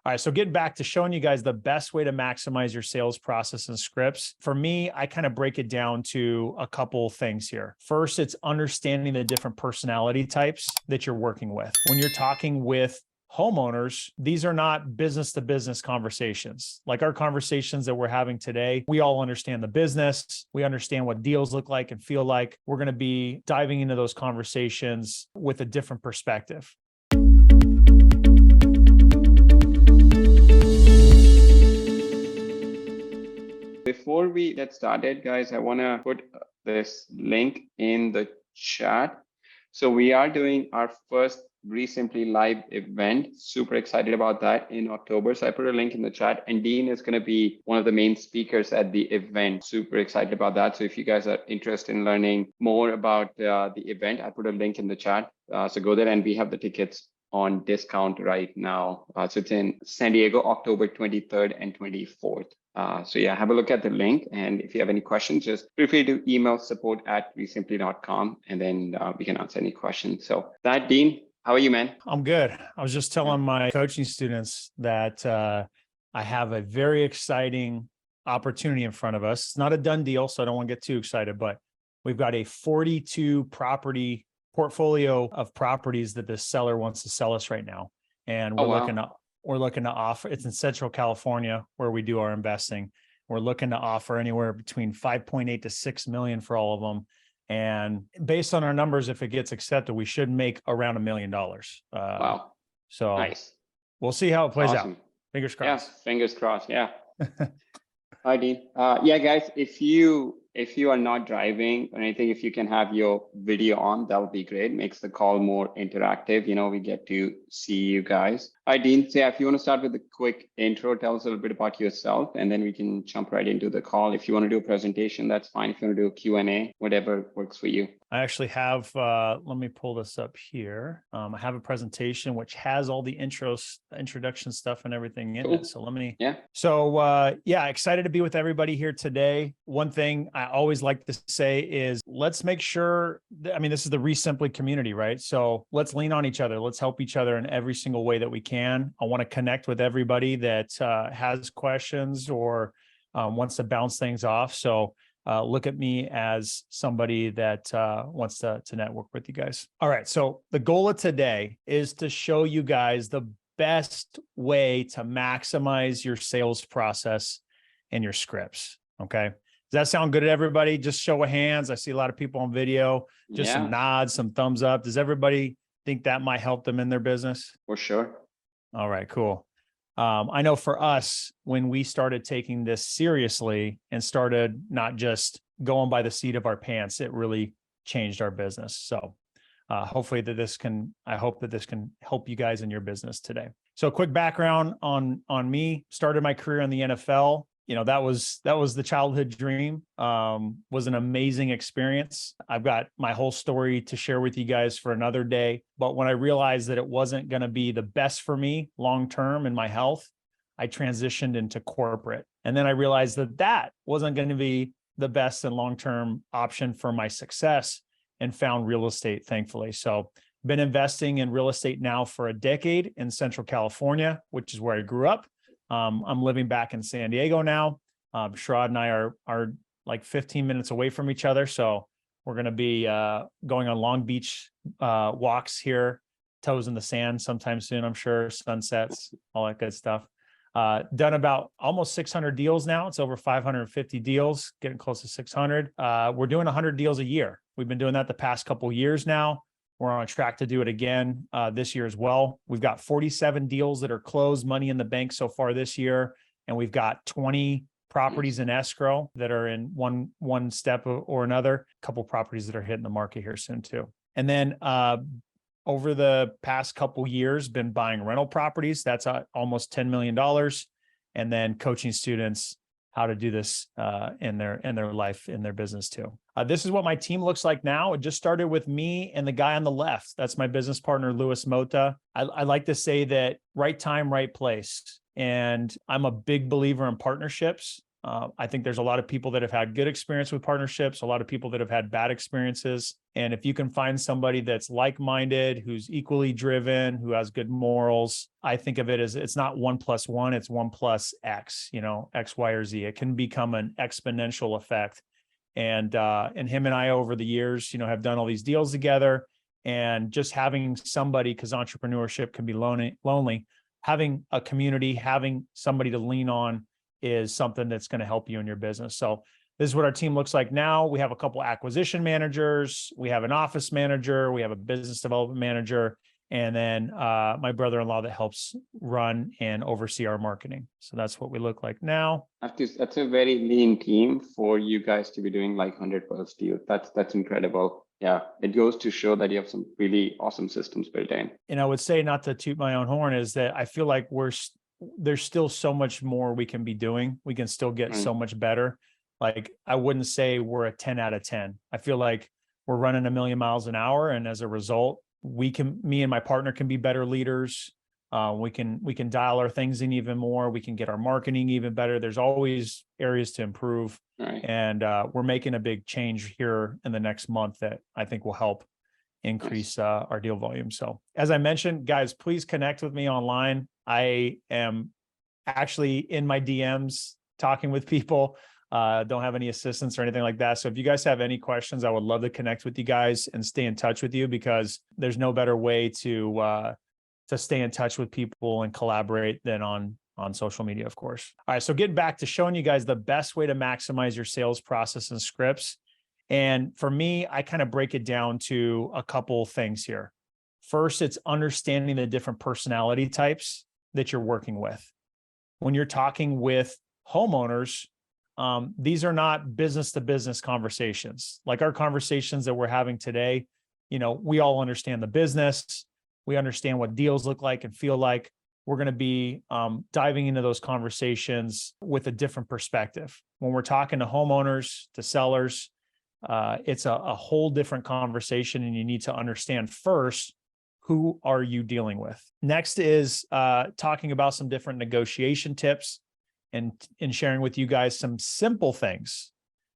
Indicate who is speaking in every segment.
Speaker 1: All right, so getting back to showing you guys the best way to maximize your sales process and scripts. For me, I kind of break it down to a couple things here. First, it's understanding the different personality types that you're working with. When you're talking with homeowners, these are not business to business conversations. Like our conversations that we're having today, we all understand the business. We understand what deals look like and feel like. We're going to be diving into those conversations with a different perspective.
Speaker 2: Before we get started, guys, I want to put this link in the chat. So we are doing our first Simply Live event. Super excited about that in October. So I put a link in the chat, and Dean is going to be one of the main speakers at the event. Super excited about that. So if you guys are interested in learning more about the event, I put a link in the chat. So go there, and we have the tickets on discount right now. So it's in San Diego, October 23rd and 24th. So yeah, have a look at the link. And if you have any questions, just feel free to email support@resimply.com, and then we can answer any questions. So that, Dean, how are you, man?
Speaker 1: I'm good. I was just telling my coaching students that I have a very exciting opportunity in front of us. It's not a done deal, so I don't want to get too excited, but we've got a 42 property portfolio of properties that the seller wants to sell us right now. And we're looking to offer, it's in Central California where we do our investing. We're looking to offer anywhere between 5.8 to 6 million for all of them. And based on our numbers, if it gets accepted, we should make around $1 million.
Speaker 2: Wow.
Speaker 1: So
Speaker 2: nice.
Speaker 1: We'll see how it plays
Speaker 2: awesome.
Speaker 1: out. Fingers crossed.
Speaker 2: Yeah, fingers crossed. Yeah. Hi, Dean. Yeah, guys, if you are not driving or anything, if you can have your video on, that would be great. Makes the call more interactive. You know, we get to see you guys. Hi, Dean. So yeah, if you want to start with a quick intro, tell us a little bit about yourself, and then we can jump right into the call. If you want to do a presentation, that's fine. If you want to do a Q&A, whatever works for you.
Speaker 1: I actually have, let me pull this up here. I have a presentation which has all the introduction stuff and everything in it. So let me, yeah, excited to be with everybody here today. One thing I always like to say is let's make sure, this is the Simply community, right? So let's lean on each other. Let's help each other in every single way that we can. I want to connect with everybody that has questions or wants to bounce things off. So look at me as somebody that wants to network with you guys. All right. So the goal of today is to show you guys the best way to maximize your sales process and your scripts. Okay. Does that sound good to everybody? Just show of hands. I see a lot of people on video, just some nods, some thumbs up. Does everybody think that might help them in their business?
Speaker 2: For sure.
Speaker 1: All right, cool. I know for us, when we started taking this seriously and started not just going by the seat of our pants, it really changed our business. So hopefully I hope that this can help you guys in your business today. So a quick background on me. Started my career in the NFL. You know, that was the childhood dream. Was an amazing experience. I've got my whole story to share with you guys for another day. But when I realized that it wasn't going to be the best for me long-term in my health, I transitioned into corporate. And then I realized that wasn't going to be the best and long-term option for my success, and found real estate, thankfully. So been investing in real estate now for a decade in Central California, which is where I grew up. I'm living back in San Diego now. Sherrod and I are like 15 minutes away from each other. So we're going to be going on Long Beach walks here, toes in the sand sometime soon, I'm sure, sunsets, all that good stuff. Done about almost 600 deals now. It's over 550 deals, getting close to 600. We're doing 100 deals a year. We've been doing that the past couple of years now. We're on track to do it again this year as well. We've got 47 deals that are closed, money in the bank so far this year. And we've got 20 properties in escrow that are in one step or another. A couple properties that are hitting the market here soon too. And then over the past couple years, been buying rental properties. That's almost $10 million. And then coaching students how to do this in their life, in their business too. This is what my team looks like now. It just started with me and the guy on the left. That's my business partner, Louis Mota. I like to say that right time, right place. And I'm a big believer in partnerships. I think there's a lot of people that have had good experience with partnerships, a lot of people that have had bad experiences. And if you can find somebody that's like-minded, who's equally driven, who has good morals, I think of it as it's not 1 + 1, it's 1 + X, X, Y, or Z. It can become an exponential effect. And him and I over the years, have done all these deals together, and just having somebody, because entrepreneurship can be lonely, having a community, having somebody to lean on is something that's going to help you in your business. So this is what our team looks like now. We have a couple acquisition managers, we have an office manager, we have a business development manager, and then my brother-in-law that helps run and oversee our marketing. So that's what we look like now.
Speaker 2: That's a very lean team for you guys to be doing like 100+ deals. That's incredible. Yeah, it goes to show that you have some really awesome systems built in.
Speaker 1: And I would say, not to toot my own horn, is that I feel like there's still so much more we can be doing. We can still get so much better. Like, I wouldn't say we're a 10 out of 10. I feel like we're running 1,000,000 miles an hour. And as a result, me and my partner can be better leaders. We can dial our things in even more. We can get our marketing even better. There's always areas to improve.
Speaker 2: Right.
Speaker 1: And we're making a big change here in the next month that I think will help increase our deal volume. So as I mentioned, guys, please connect with me online. I am actually in my DMs talking with people. Don't have any assistants or anything like that. So if you guys have any questions, I would love to connect with you guys and stay in touch with you, because there's no better way to stay in touch with people and collaborate than on social media, of course. All right. So getting back to showing you guys the best way to maximize your sales process and scripts. And for me, I kind of break it down to a couple things here. First, it's understanding the different personality types that you're working with. When you're talking with homeowners, these are not business to business conversations. Like our conversations that we're having today, we all understand the business. We understand what deals look like and feel like. We're going to be diving into those conversations with a different perspective. When we're talking to homeowners, to sellers, it's a whole different conversation, and you need to understand first, who are you dealing with? Next is talking about some different negotiation tips and sharing with you guys some simple things,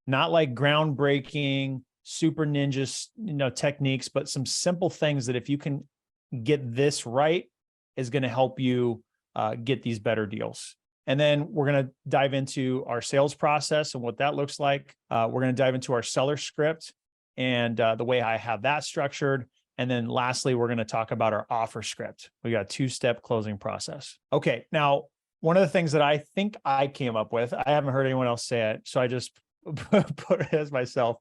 Speaker 1: not like groundbreaking, super ninja, techniques, but some simple things that if you can get this right, is going to help you get these better deals. And then we're going to dive into our sales process and what that looks like. We're going to dive into our seller script and the way I have that structured. And then lastly, we're going to talk about our offer script. We got a 2-step closing process. Okay. Now, one of the things that I think I came up with, I haven't heard anyone else say it, so I just put it as myself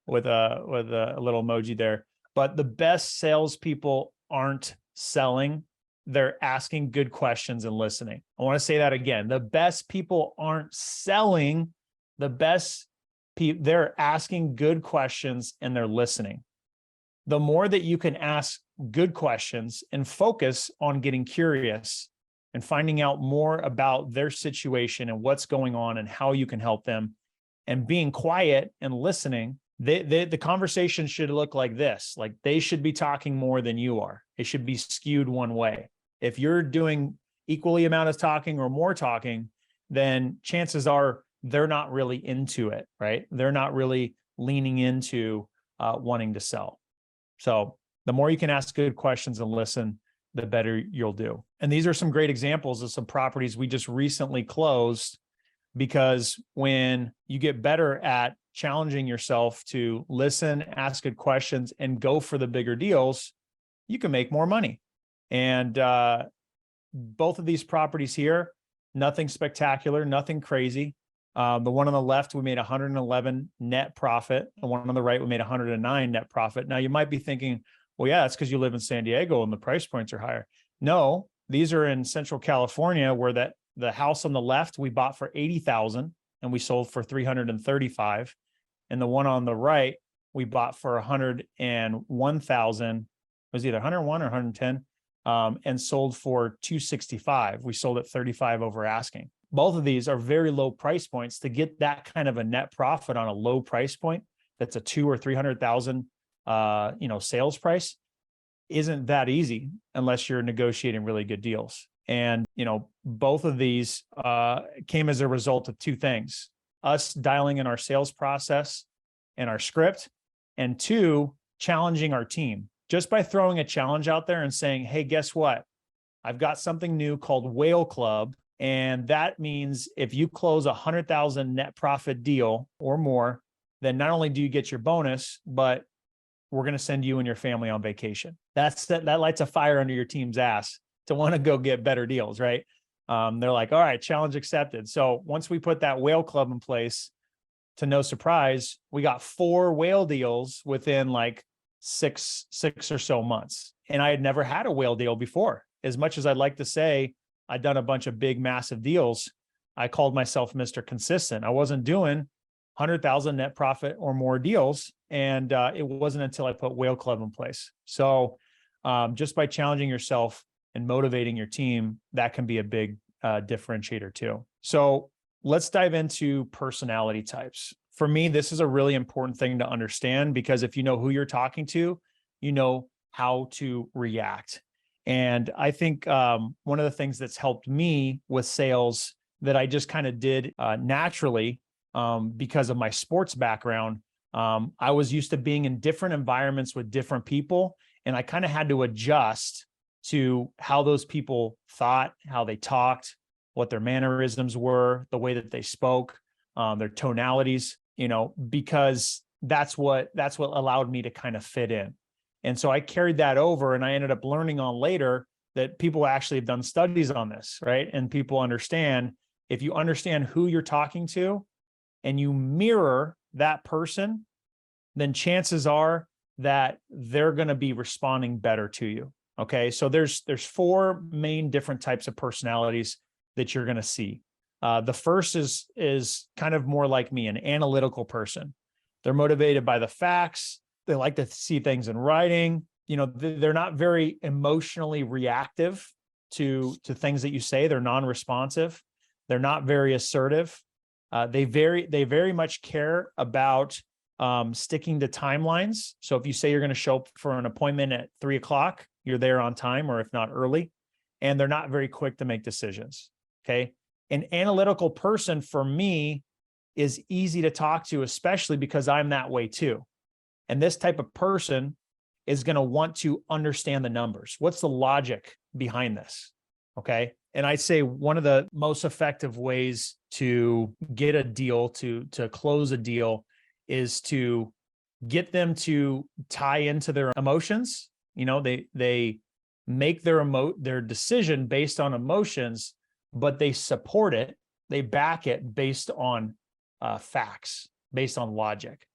Speaker 1: with a little emoji there. But the best salespeople aren't selling. They're asking good questions and listening. I want to say that again. The best people aren't selling. The best people, they're asking good questions and they're listening. The more that you can ask good questions and focus on getting curious and finding out more about their situation and what's going on and how you can help them, and being quiet and listening, the conversation should look like this. Like, they should be talking more than you are. It should be skewed one way. If you're doing equally amount of talking or more talking, then chances are they're not really into it, right? They're not really leaning into wanting to sell. So the more you can ask good questions and listen, the better you'll do. And these are some great examples of some properties we just recently closed, because when you get better at challenging yourself to listen, ask good questions, and go for the bigger deals, you can make more money. And both of these properties here, nothing spectacular, nothing crazy. The one on the left, we made 111 net profit. The one on the right, we made 109 net profit. Now you might be thinking, well, yeah, that's because you live in San Diego and the price points are higher. No, these are in Central California, where the house on the left, we bought for $80,000 and we sold for $335,000. And the one on the right, we bought for $101,000. It was either 101 or 110, and sold for $265,000. We sold at $35,000 over asking. Both of these are very low price points. To get that kind of a net profit on a low price point, that's a $200,000 or $300,000, sales price, isn't that easy unless you're negotiating really good deals. And, both of these came as a result of two things: us dialing in our sales process and our script, and two, challenging our team just by throwing a challenge out there and saying, hey, guess what? I've got something new called Whale Club. And that means if you close a 100,000 net profit deal or more, then not only do you get your bonus, but we're going to send you and your family on vacation. That lights a fire under your team's ass to want to go get better deals, right? They're like, all right, challenge accepted. So once we put that Whale Club in place, to no surprise, we got 4 whale deals within like six or so months. And I had never had a whale deal before. As much as I'd like to say I'd done a bunch of big, massive deals, I called myself Mr. Consistent. I wasn't doing 100,000 net profit or more deals. And it wasn't until I put Whale Club in place. So just by challenging yourself and motivating your team, that can be a big differentiator too. So let's dive into personality types. For me, this is a really important thing to understand, because if you know who you're talking to, you know how to react. And I think one of the things that's helped me with sales that I just kind of did naturally because of my sports background, I was used to being in different environments with different people, and I kind of had to adjust to how those people thought, how they talked, what their mannerisms were, the way that they spoke, their tonalities, because that's what allowed me to kind of fit in. And so I carried that over, and I ended up learning on later that people actually have done studies on this, right? And people understand, if you understand who you're talking to and you mirror that person, then chances are that they're going to be responding better to you. Okay. So there's 4 main different types of personalities that you're going to see. The first is kind of more like me, an analytical person. They're motivated by the facts. They like to see things in writing. They're not very emotionally reactive to things that you say. They're non-responsive. They're not very assertive. They very much care about sticking to timelines. So if you say you're going to show up for an appointment at 3:00, you're there on time, or if not early. And they're not very quick to make decisions. Okay. An analytical person for me is easy to talk to, especially because I'm that way too. And this type of person is going to want to understand the numbers. What's the logic behind this? Okay. And I'd say one of the most effective ways to get a deal, to close a deal, is to get them to tie into their emotions. They make their decision based on emotions, but they support it. They back it based on facts, based on logic.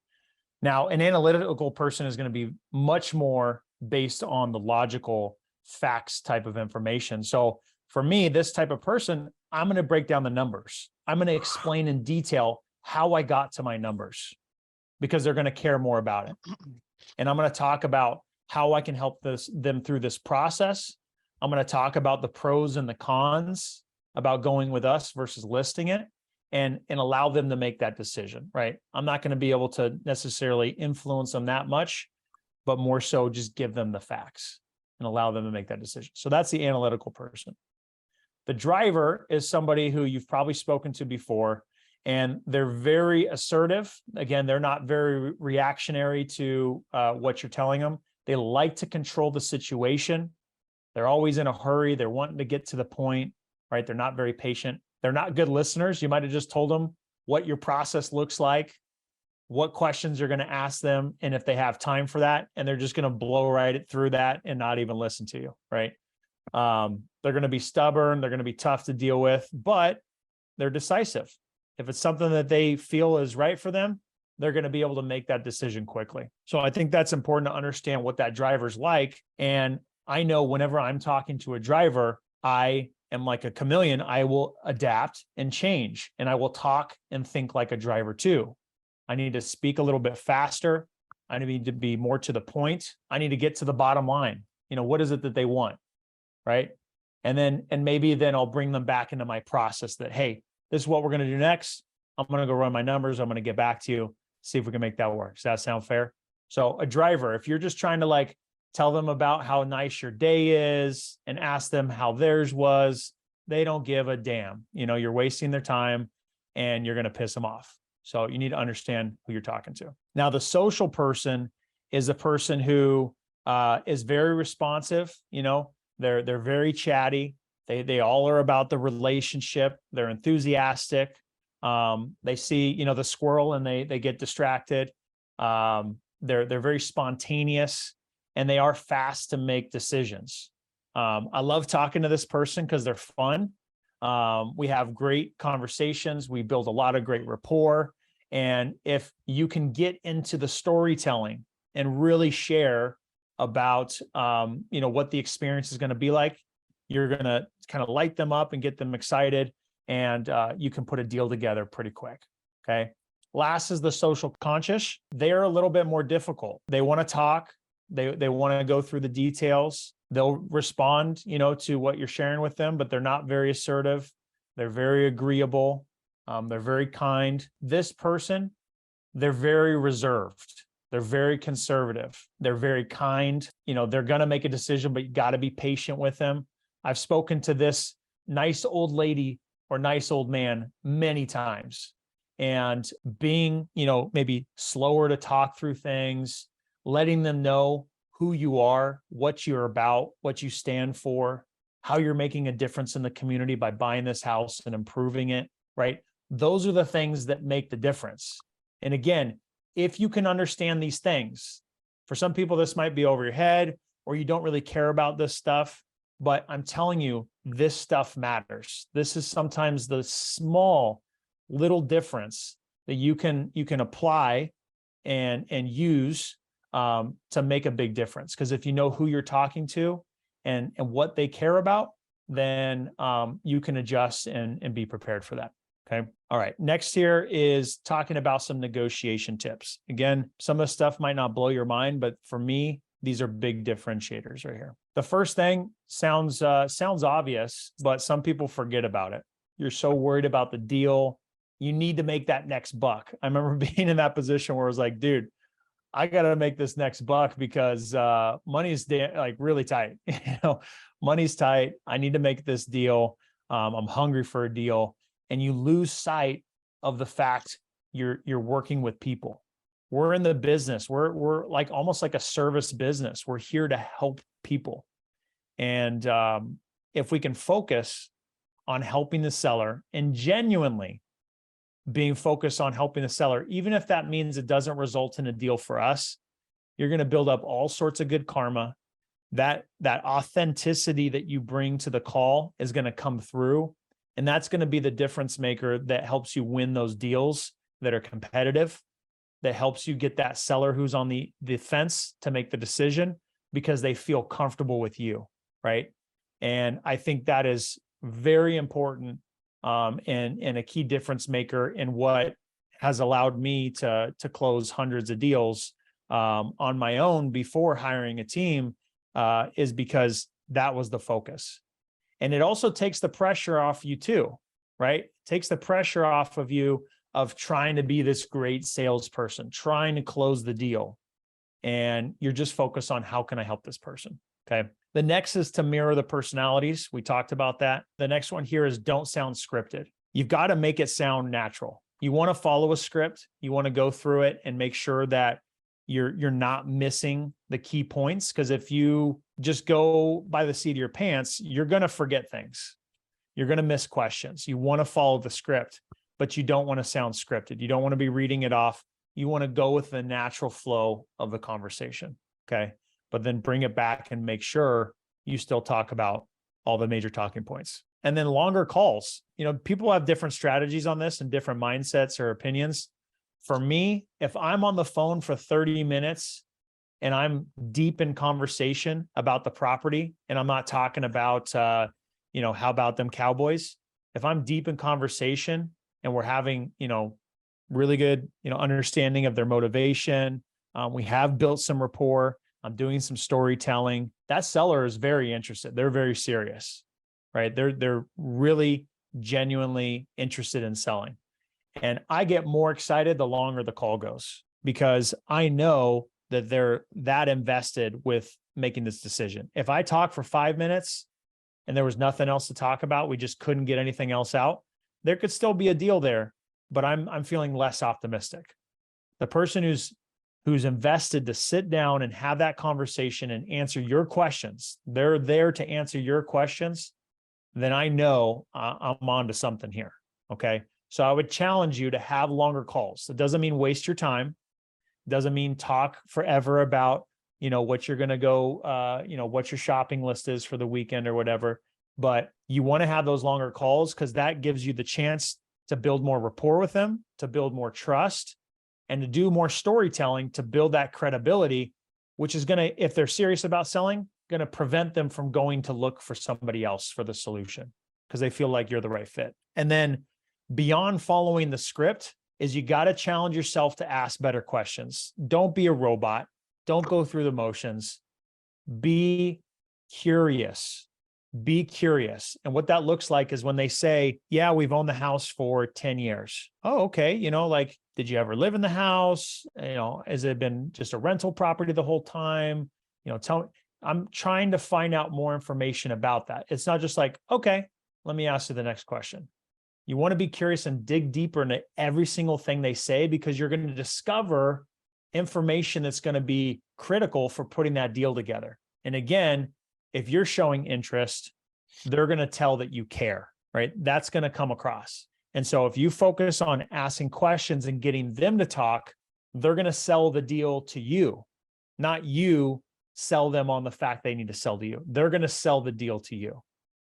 Speaker 1: Now, an analytical person is going to be much more based on the logical facts type of information. So for me, this type of person, I'm going to break down the numbers. I'm going to explain in detail how I got to my numbers, because they're going to care more about it. And I'm going to talk about how I can help them through this process. I'm going to talk about the pros and the cons about going with us versus listing it, and allow them to make that decision, right? I'm not going to be able to necessarily influence them that much, but more so just give them the facts and allow them to make that decision. So that's the analytical person. The driver is somebody who you've probably spoken to before, and they're very assertive. Again, they're not very reactionary to what you're telling them. They like to control the situation. They're always in a hurry. They're wanting to get to the point, right? They're not very patient. They're not good listeners. You might have just told them what your process looks like, what questions you're going to ask them, and if they have time for that, and they're just going to blow right through that and not even listen to you, right? They're going to be stubborn. They're going to be tough to deal with, but they're decisive. If it's something that they feel is right for them, they're going to be able to make that decision quickly. So I think that's important to understand what that driver's like. And I know whenever I'm talking to a driver, I am like a chameleon. I will adapt and change, and I will talk and think like a driver too. I need to speak a little bit faster. I need to be more to the point. I need to get to the bottom line. What is it that they want? Right. And maybe then I'll bring them back into my process that, hey, this is what we're going to do next. I'm going to go run my numbers. I'm going to get back to you, see if we can make that work. Does that sound fair? So a driver, if you're just trying to tell them about how nice your day is and ask them how theirs was. They don't give a damn. You're wasting their time and you're going to piss them off. So you need to understand who you're talking to. Now, the social person is the person who is very responsive. They're very chatty. They all are about the relationship. They're enthusiastic. They see, the squirrel and they get distracted. They're very spontaneous and they are fast to make decisions. I love talking to this person because they're fun. We have great conversations. We build a lot of great rapport. And if you can get into the storytelling and really share about, what the experience is going to be like, you're going to kind of light them up and get them excited. And you can put a deal together pretty quick. Okay. Last is the social conscious. They're a little bit more difficult. They want to talk. They want to go through the details. They'll respond, to what you're sharing with them, but they're not very assertive. They're very agreeable. They're very kind. This person, they're very reserved. They're very conservative. They're very kind. They're going to make a decision, but you got to be patient with them. I've spoken to this nice old lady or nice old man many times, and being, maybe slower to talk through things, letting them know who you are, what you're about, what you stand for, how you're making a difference in the community by buying this house and improving it, right? Those are the things that make the difference. And again, if you can understand these things, for some people, this might be over your head or you don't really care about this stuff, but I'm telling you, this stuff matters. This is sometimes the small little difference that you can apply and use to make a big difference. Because if you know who you're talking to and what they care about, then you can adjust and be prepared for that. Okay. All right. Next here is talking about some negotiation tips. Again, some of the stuff might not blow your mind, but for me, these are big differentiators right here. The first thing sounds obvious, but some people forget about it. You're so worried about the deal. You need to make that next buck. I remember being in that position where I was like, dude, I got to make this next buck because money is like really tight. Money's tight. I need to make this deal. I'm hungry for a deal. And you lose sight of the fact you're working with people. We're in the business. We're like almost like a service business. We're here to help people. And if we can focus on helping the seller and genuinely being focused on helping the seller, even if that means it doesn't result in a deal for us, you're going to build up all sorts of good karma. That authenticity that you bring to the call is going to come through. And that's going to be the difference maker that helps you win those deals that are competitive, that helps you get that seller who's on the fence to make the decision because they feel comfortable with you, right? And I think that is very important and a key difference maker in what has allowed me to close hundreds of deals on my own before hiring a team is because that was the focus. And it also takes the pressure off you too, right? It takes the pressure off of you of trying to be this great salesperson, trying to close the deal. And you're just focused on how can I help this person, okay? The next is to mirror the personalities. We talked about that. The next one here is don't sound scripted. You've got to make it sound natural. You want to follow a script. You want to go through it and make sure that you're not missing the key points. Because if you just go by the seat of your pants, you're going to forget things. You're going to miss questions. You want to follow the script, but you don't want to sound scripted. You don't want to be reading it off. You want to go with the natural flow of the conversation. Okay. But then bring it back and make sure you still talk about all the major talking points. And then longer calls. People have different strategies on this and different mindsets or opinions. For me, if I'm on the phone for 30 minutes and I'm deep in conversation about the property, and I'm not talking about, how about them Cowboys? If I'm deep in conversation and we're having, really good, understanding of their motivation, we have built some rapport, I'm doing some storytelling, that seller is very interested. They're very serious, right? They're really genuinely interested in selling. And I get more excited the longer the call goes because I know that they're that invested with making this decision. If I talk for 5 minutes and there was nothing else to talk about, we just couldn't get anything else out, there could still be a deal there, but I'm feeling less optimistic. The person who's invested to sit down and have that conversation and answer your questions, they're there to answer your questions, then I know I'm on to something here. Okay. So I would challenge you to have longer calls. It doesn't mean waste your time. It doesn't mean talk forever about, what you're going to go, what your shopping list is for the weekend or whatever. But you want to have those longer calls because that gives you the chance to build more rapport with them, to build more trust, and to do more storytelling to build that credibility, which is going to, if they're serious about selling, going to prevent them from going to look for somebody else for the solution because they feel like you're the right fit. And then beyond following the script is you got to challenge yourself to ask better questions. Don't be a robot. Don't go through the motions. Be curious. Be curious. And what that looks like is when they say, yeah, we've owned the house for 10 years. Oh, okay. Did you ever live in the house? Has it been just a rental property the whole time? I'm trying to find out more information about that. It's not just like, okay, let me ask you the next question. You want to be curious and dig deeper into every single thing they say because you're going to discover information that's going to be critical for putting that deal together. And again, if you're showing interest, they're going to tell that you care, right? That's going to come across. And so if you focus on asking questions and getting them to talk, they're going to sell the deal to you, not you sell them on the fact they need to sell to you. They're going to sell the deal to you.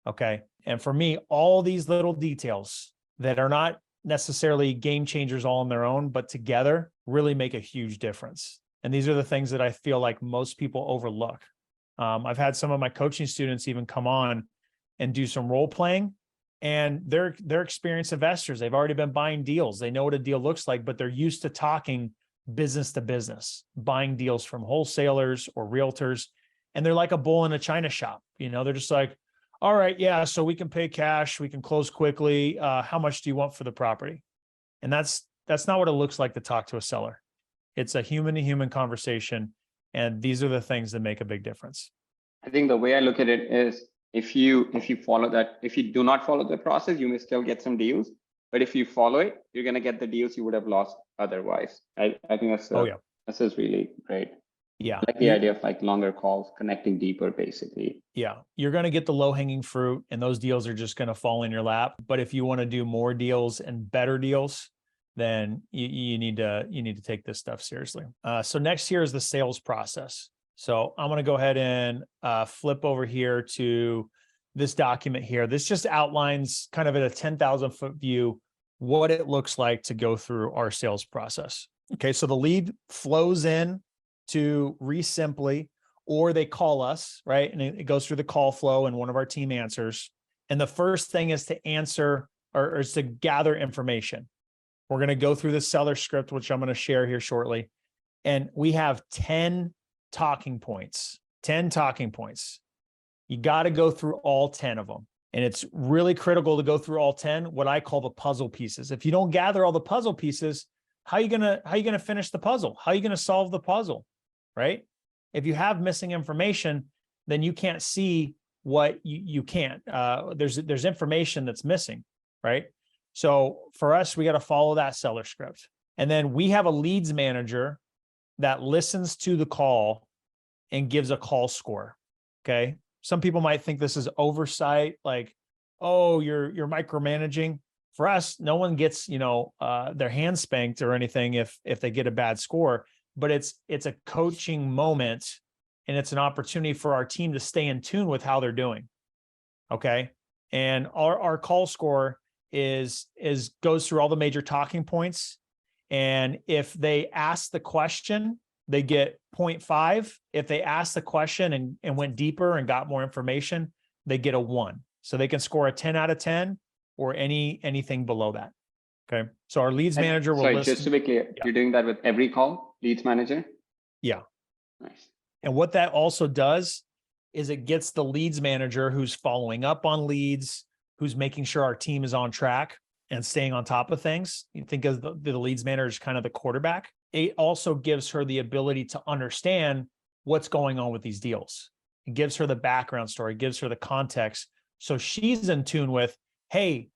Speaker 1: Okay. And for me, all these little details that are not necessarily game changers all on their own, but together really make a huge difference. And these are the things that I feel like most people overlook. I've had some of my coaching students even come on and do some role playing, and they're experienced investors. They've already been buying deals. They know what a deal looks like, but they're used to talking business to business, buying deals from wholesalers or realtors. And they're like a bull in a china shop. They're just like, all right, yeah, so we can pay cash. We can close quickly. How much do you want for the property? And that's not what it looks like to talk to a seller. It's a human to human conversation. And these are the things that make a big difference.
Speaker 2: I think the way I look at it is if you follow that, if you do not follow the process, you may still get some deals. But if you follow it, you're going to get the deals you would have lost otherwise. I think this is really great.
Speaker 1: Yeah.
Speaker 2: I like the idea of longer calls, connecting deeper, basically.
Speaker 1: Yeah. You're going to get the low hanging fruit and those deals are just going to fall in your lap. But if you want to do more deals and better deals, then you need to take this stuff seriously. So next here is the sales process. So I'm going to go ahead and flip over here to this document here. This just outlines kind of at a 10,000 foot view what it looks like to go through our sales process. Okay. So the lead flows in to Simply, or they call us, right? And it goes through the call flow and one of our team answers. And the first thing is to answer or is to gather information. We're going to go through the seller script, which I'm going to share here shortly. And we have 10 talking points, 10 talking points. You got to go through all 10 of them. And it's really critical to go through all 10, what I call the puzzle pieces. If you don't gather all the puzzle pieces, how are you going to finish the puzzle? How are you going to solve the puzzle? Right? If you have missing information, then you can't see what you can't. There's information that's missing, right? So for us, we got to follow that seller script. And then we have a leads manager that listens to the call and gives a call score. Okay. Some people might think this is oversight, like, oh, you're micromanaging. For us, no one gets, their hand spanked or anything if they get a bad score, but it's a coaching moment and it's an opportunity for our team to stay in tune with how they're doing. Okay. And our call score goes through all the major talking points. And if they ask the question, they get 0.5. If they ask the question and went deeper and got more information, they get a 1. So they can score a 10 out of 10 or anything below that. Okay. So our leads manager will listen.
Speaker 2: Just to be clear, you're doing that with every call, leads manager?
Speaker 1: Yeah.
Speaker 2: Nice.
Speaker 1: And what that also does is it gets the leads manager who's following up on leads, who's making sure our team is on track and staying on top of things. You think of the leads manager as kind of the quarterback. It also gives her the ability to understand what's going on with these deals. It gives her the background story, gives her the context. So she's in tune with, hey,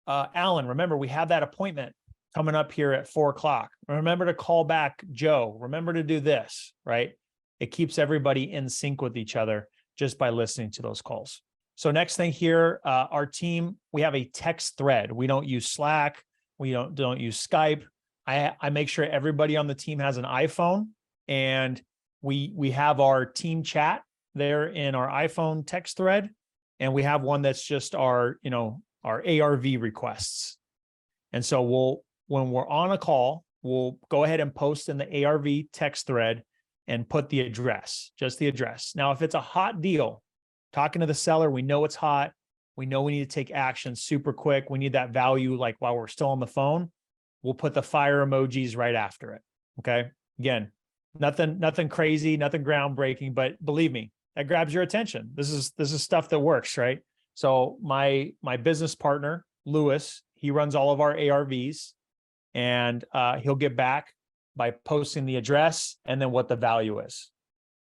Speaker 1: Alan, remember we have that appointment coming up here at 4:00. Remember to call back Joe. Remember to do this, right? It keeps everybody in sync with each other just by listening to those calls. So next thing here, our team, we have a text thread. We don't use Slack. We don't use Skype. I make sure everybody on the team has an iPhone, and we have our team chat there in our iPhone text thread. And we have one that's just our ARV requests. And so when we're on a call, we'll go ahead and post in the ARV text thread and put the address, just the address. Now, if it's a hot deal, talking to the seller, we know it's hot. We know we need to take action super quick. We need that value, like while we're still on the phone, we'll put the fire emojis right after it. Okay. Again, nothing crazy, nothing groundbreaking, but believe me, that grabs your attention. This is stuff that works, right? So my business partner, Lewis, he runs all of our ARVs, and he'll get back by posting the address and then what the value is.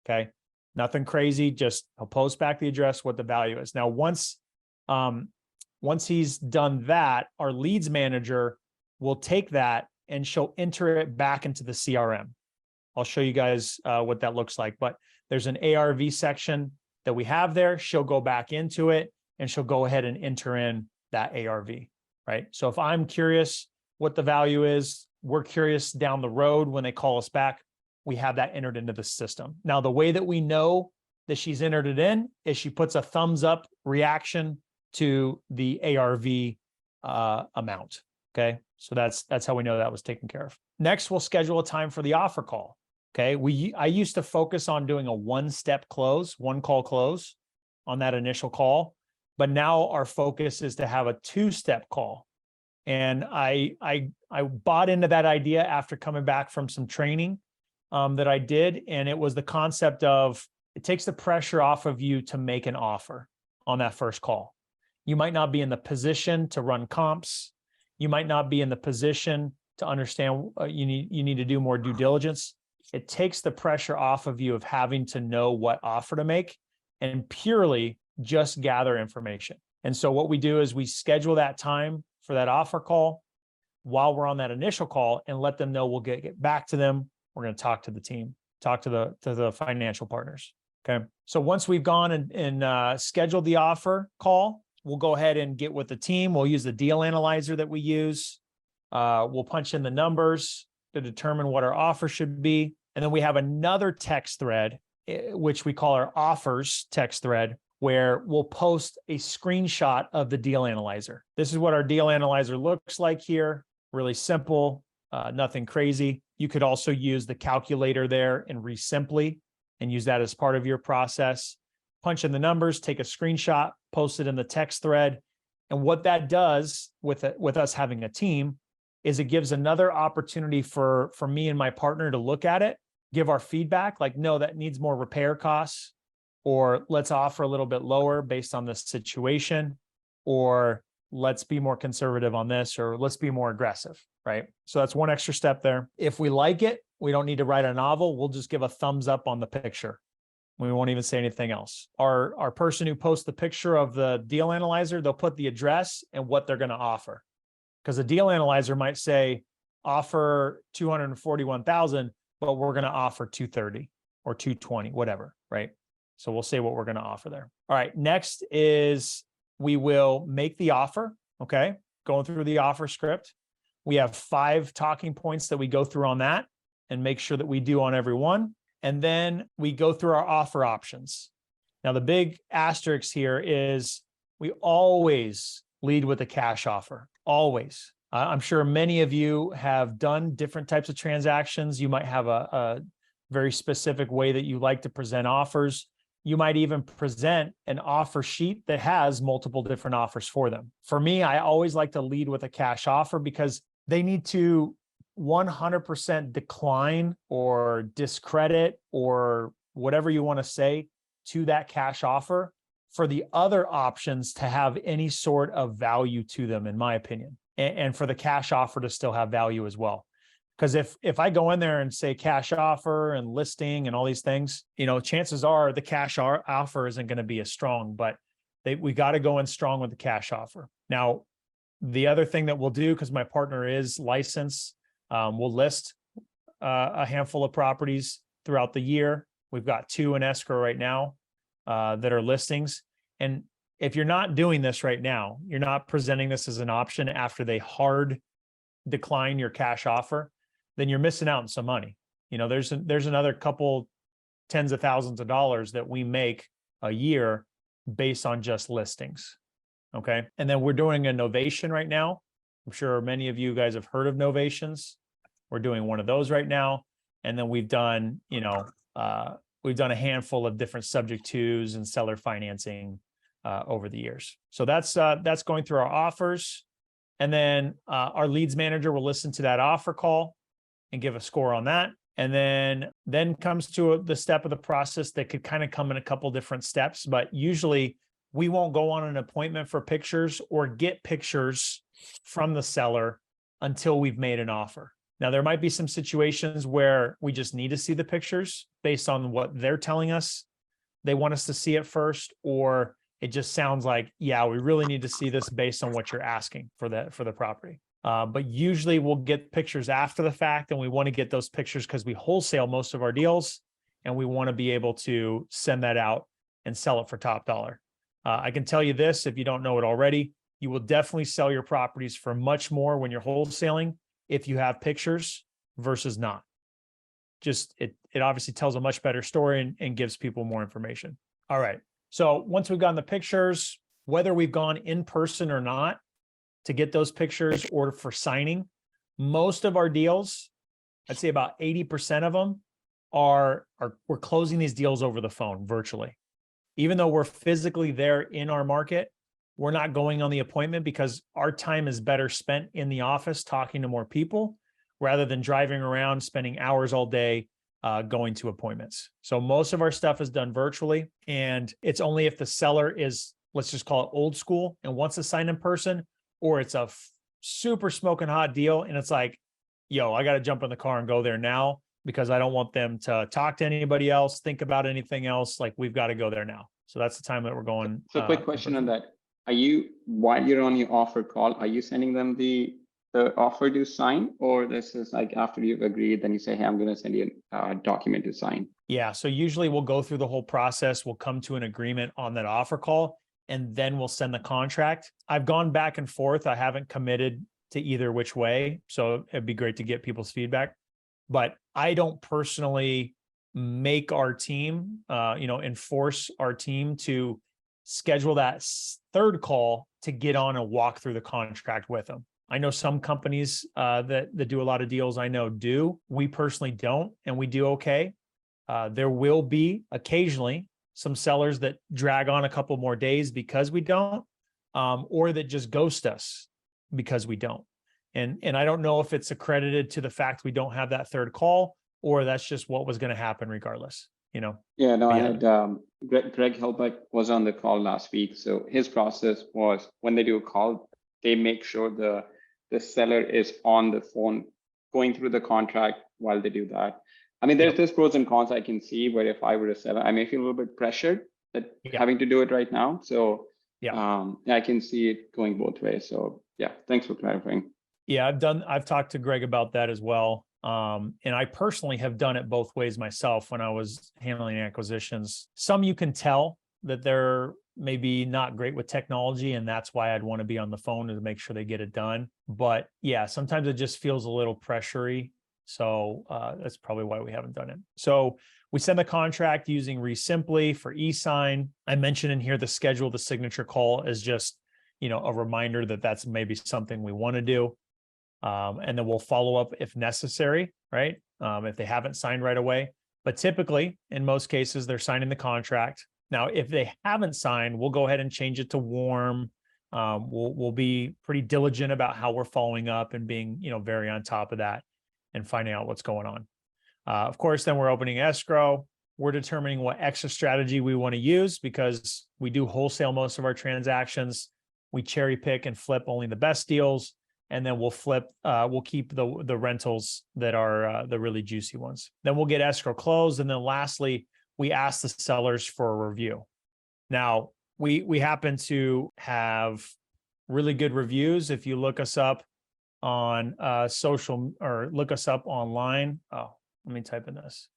Speaker 1: Okay. Nothing crazy, just he'll post back the address, what the value is. Now, once he's done that, our leads manager will take that and she'll enter it back into the CRM. I'll show you guys what that looks like, but there's an ARV section that we have there. She'll go back into it and she'll go ahead and enter in that ARV, right? So if I'm curious what the value is, we're curious down the road when they call us back, we have that entered into the system. Now, the way that we know that she's entered it in is she puts a thumbs up reaction to the ARV amount. Okay. So that's how we know that was taken care of. Next, we'll schedule a time for the offer call. Okay. I used to focus on doing a one-step close, one call close on that initial call, but now our focus is to have a two-step call. And I bought into that idea after coming back from some training that I did. And it was the concept of, it takes the pressure off of you to make an offer on that first call. You might not be in the position to run comps. You might not be in the position to understand you need to do more due diligence. It takes the pressure off of you of having to know what offer to make and purely just gather information. And so what we do is we schedule that time for that offer call while we're on that initial call and let them know we'll get back to them. We're going to talk to the team, talk to the financial partners. Okay. So once we've gone and scheduled the offer call, we'll go ahead and get with the team. We'll use the deal analyzer that we use. We'll punch in the numbers to determine what our offer should be. And then we have another text thread, which we call our offers text thread, where we'll post a screenshot of the deal analyzer. This is what our deal analyzer looks like here. Really simple, nothing crazy. You could also use the calculator there in Resimpli and use that as part of your process. Punch in the numbers, take a screenshot, post it in the text thread. And what that does with us having a team is it gives another opportunity for me and my partner to look at it, give our feedback, like, no, that needs more repair costs, or let's offer a little bit lower based on this situation, or let's be more conservative on this, or let's be more aggressive, right? So that's one extra step there. If we like it, we don't need to write a novel. We'll just give a thumbs up on the picture. We won't even say anything else. Our person who posts the picture of the deal analyzer, they'll put the address and what they're going to offer. Because the deal analyzer might say offer 241,000, but we're going to offer 230 or 220, whatever, right? So we'll say what we're going to offer there. All right. Next is we will make the offer. Okay. Going through the offer script. We have 5 talking points that we go through on that and make sure that we do on every one. And then we go through our offer options. Now, the big asterisk here is we always lead with a cash offer, always. I'm sure many of you have done different types of transactions. You might have a very specific way that you like to present offers. You might even present an offer sheet that has multiple different offers for them. For me, I always like to lead with a cash offer because they need to 100% decline or discredit or whatever you want to say to that cash offer for the other options to have any sort of value to them, in my opinion, and for the cash offer to still have value as well. Because if I go in there and say cash offer and listing and all these things, chances are the cash offer isn't going to be as strong, but we got to go in strong with the cash offer. Now, the other thing that we'll do, because my partner is licensed, we'll list a handful of properties throughout the year. We've got 2 in escrow right now that are listings. And if you're not doing this right now, you're not presenting this as an option after they hard decline your cash offer, then you're missing out on some money. There's another couple tens of thousands of dollars that we make a year based on just listings. Okay. And then we're doing a novation right now. I'm sure many of you guys have heard of novations. We're doing one of those right now. And then we've done, a handful of different subject twos and seller financing over the years. So that's going through our offers. And then our leads manager will listen to that offer call and give a score on that. And then comes to the step of the process that could kind of come in a couple different steps, but usually we won't go on an appointment for pictures or get pictures from the seller until we've made an offer. Now, there might be some situations where we just need to see the pictures based on what they're telling us. They want us to see it first, or it just sounds like, yeah, we really need to see this based on what you're asking for the property. But usually we'll get pictures after the fact, and we want to get those pictures because we wholesale most of our deals, and we want to be able to send that out and sell it for top dollar. I can tell you this, if you don't know it already, you will definitely sell your properties for much more when you're wholesaling if you have pictures versus not. Just it obviously tells a much better story and gives people more information. All right. So once we've gotten the pictures, whether we've gone in person or not to get those pictures or for signing, most of our deals, I'd say about 80% of them we're closing these deals over the phone virtually. Even though we're physically there in our market, we're not going on the appointment because our time is better spent in the office talking to more people rather than driving around, spending hours all day going to appointments. So most of our stuff is done virtually, and it's only if the seller is, let's just call it old school, and wants to sign in person, or it's a super smoking hot deal and it's like, yo, I got to jump in the car and go there now because I don't want them to talk to anybody else, think about anything else. Like, we've got to go there now. So that's the time that we're going.
Speaker 2: So quick question on that. While you're on your offer call, are you sending them the offer to sign, or this is like after you've agreed, then you say, hey, I'm going to send you a document to sign?
Speaker 1: Yeah. So usually we'll go through the whole process. We'll come to an agreement on that offer call, and then we'll send the contract. I've gone back and forth. I haven't committed to either which way. So it'd be great to get people's feedback, but I don't personally make our team, enforce our team to schedule that third call to get on and walk through the contract with them. I know some companies that do a lot of deals I know do. We personally don't, and we do okay. There will be occasionally some sellers that drag on a couple more days because we don't, or that just ghost us because we don't. And I don't know if it's accredited to the fact we don't have that third call, or that's just what was going to happen regardless.
Speaker 2: Yeah, no, I had Greg Helbeck was on the call last week. So his process was, when they do a call, they make sure the seller is on the phone going through the contract while they do that. I mean, there's pros and cons I can see, where if I were a seller, I may feel a little bit pressured that having to do it right now. So I can see it going both ways. So yeah, thanks for clarifying.
Speaker 1: Yeah, I've talked to Greg about that as well. And I personally have done it both ways myself when I was handling acquisitions. Some you can tell that they're maybe not great with technology, and that's why I'd want to be on the phone to make sure they get it done. But yeah, sometimes it just feels a little pressury. So that's probably why we haven't done it. So we send the contract using ReSimpli for e-sign. I mentioned in here the schedule, the signature call is just, a reminder that that's maybe something we want to do. And then we'll follow up if necessary, right? If they haven't signed right away. But typically, in most cases, they're signing the contract. Now, if they haven't signed, we'll go ahead and change it to warm. We'll be pretty diligent about how we're following up and being, very on top of that and finding out what's going on. Of course, then we're opening escrow. We're determining what extra strategy we want to use because we do wholesale most of our transactions. We cherry pick and flip only the best deals. and then we'll keep the rentals that are the really juicy ones. Then we'll get escrow closed. And then lastly, we ask the sellers for a review. Now, we happen to have really good reviews. If you look us up on social or look us up online. Oh, let me type in this.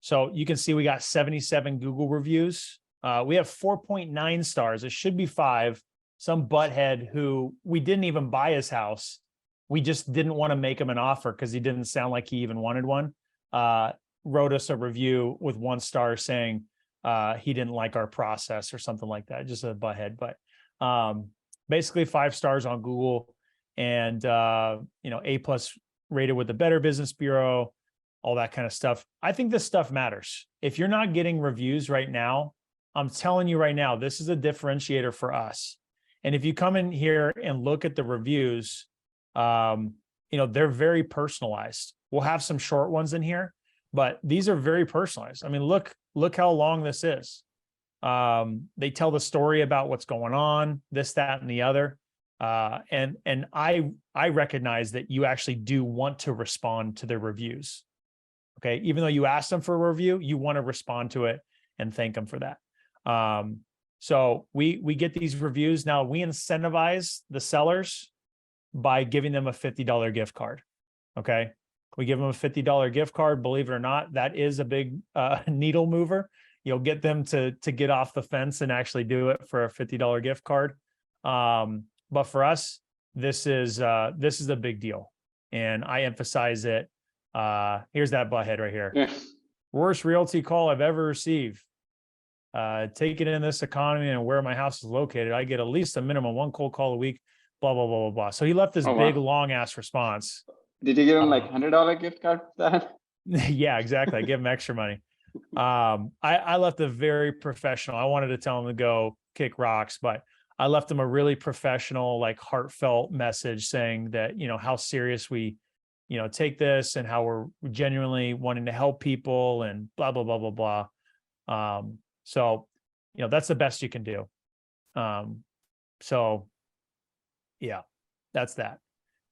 Speaker 1: So you can see we got 77 Google reviews. We have 4.9 stars. It should be 5. Some butthead who we didn't even buy his house. We just didn't want to make him an offer because he didn't sound like he even wanted one. Wrote us a review with 1 star saying he didn't like our process or something like that. Just a butthead, but basically 5 stars on Google, and A+ rated with the Better Business Bureau, all that kind of stuff. I think this stuff matters. If you're not getting reviews right now, I'm telling you right now, this is a differentiator for us. And if you come in here and look at the reviews, they're very personalized. We'll have some short ones in here, but these are very personalized. I mean, look how long this is. They tell the story about what's going on, this, that, and the other. And I recognize that you actually do want to respond to their reviews. Okay. Even though you asked them for a review, you want to respond to it and thank them for that. So we get these reviews. Now we incentivize the sellers by giving them a $50 gift card. Okay. We give them a $50 gift card. Believe it or not, that is a big needle mover. You'll get them to get off the fence and actually do it for a $50 gift card. But for us, this is a big deal. And I emphasize it. Here's that butthead right here.
Speaker 2: Yeah.
Speaker 1: Worst realty call I've ever received. Taking in this economy and where my house is located, I get at least a minimum 1 cold call a week, blah, blah, blah, blah, blah. So he left this big, long ass response.
Speaker 2: Did you give him like $100 gift card for that?
Speaker 1: Yeah, exactly. I give him extra money. I left a very professional. I wanted to tell him to go kick rocks, but I left him a really professional, like heartfelt message saying that, how serious we, take this and how we're genuinely wanting to help people and blah, blah, blah, blah, blah. So, that's the best you can do. So yeah, that's that.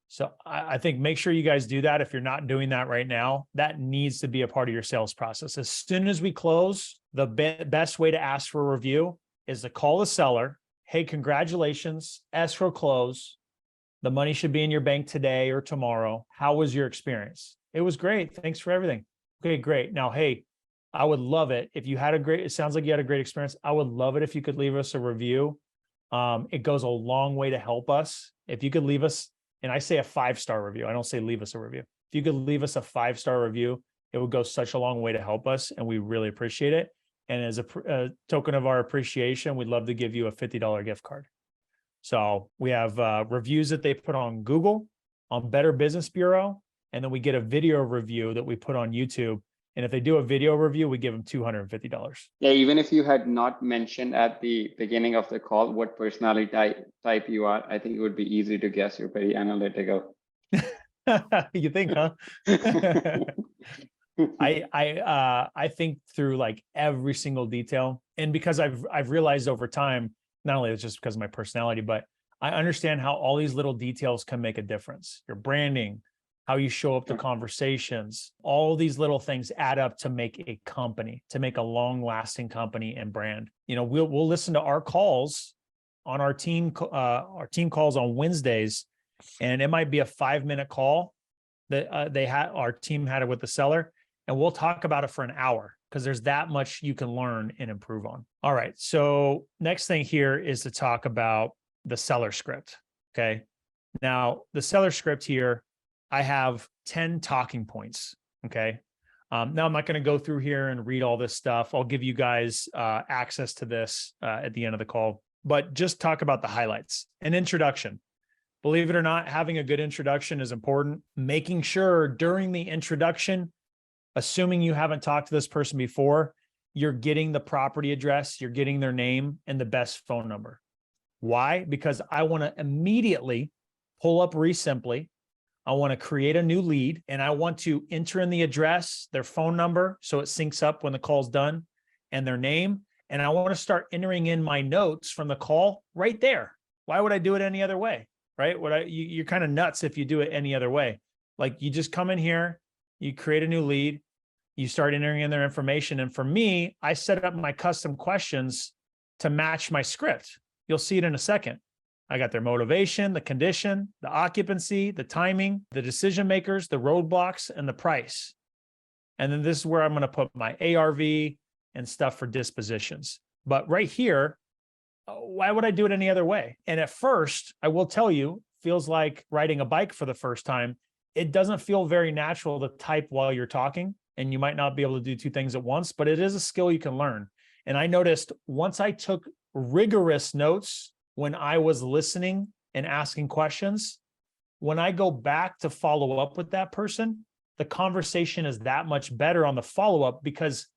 Speaker 1: So I think make sure you guys do that. If you're not doing that right now, that needs to be a part of your sales process. As soon as we close, the best way to ask for a review is to call the seller. Hey, congratulations, escrow close. The money should be in your bank today or tomorrow. How was your experience? It was great. Thanks for everything. Okay, great. Now, hey, I would love it if you had it sounds like you had a great experience. I would love it if you could leave us a review. It goes a long way to help us. If you could leave us, and I say a 5-star review, I don't say leave us a review. If you could leave us a 5-star review, it would go such a long way to help us, and we really appreciate it. And as a token of our appreciation, we'd love to give you a $50 gift card. So we have reviews that they put on Google, on Better Business Bureau, and then we get a video review that we put on YouTube. And if they do a video review, we give them $250.
Speaker 2: Yeah, even if you had not mentioned at the beginning of the call what personality type you are, I think it would be easy to guess. You're very analytical.
Speaker 1: You think, huh? I think through like every single detail. And because I've realized over time, not only it's just because of my personality, but I understand how all these little details can make a difference. Your branding, how you show up to conversations, all these little things add up to make a company, to make a long-lasting company and brand. We'll listen to our calls on our team calls on Wednesdays, and it might be a 5-minute call that our team had it with the seller, and we'll talk about it for an hour because there's that much you can learn and improve on. All right, so next thing here is to talk about the seller script. Okay, now the seller script here, I have 10 talking points. Okay. Now I'm not going to go through here and read all this stuff. I'll give you guys access to this at the end of the call, but just talk about the highlights. An introduction. Believe it or not, having a good introduction is important. Making sure during the introduction, assuming you haven't talked to this person before, you're getting the property address, you're getting their name and the best phone number. Why? Because I want to immediately pull up Resimpli. I want to create a new lead, and I want to enter in the address, their phone number, so it syncs up when the call's done, and their name. And I want to start entering in my notes from the call right there. Why would I do it any other way? Right? You're kind of nuts if you do it any other way. Like you just come in here, you create a new lead, you start entering in their information. And for me, I set up my custom questions to match my script. You'll see it in a second. I got their motivation, the condition, the occupancy, the timing, the decision makers, the roadblocks, and the price. And then this is where I'm going to put my ARV and stuff for dispositions. But right here, why would I do it any other way? And at first, I will tell you, feels like riding a bike for the first time. It doesn't feel very natural to type while you're talking, and you might not be able to do two things at once, but it is a skill you can learn. And I noticed once I took rigorous notes when I was listening and asking questions, when I go back to follow up with that person, the conversation is that much better on the follow-up, because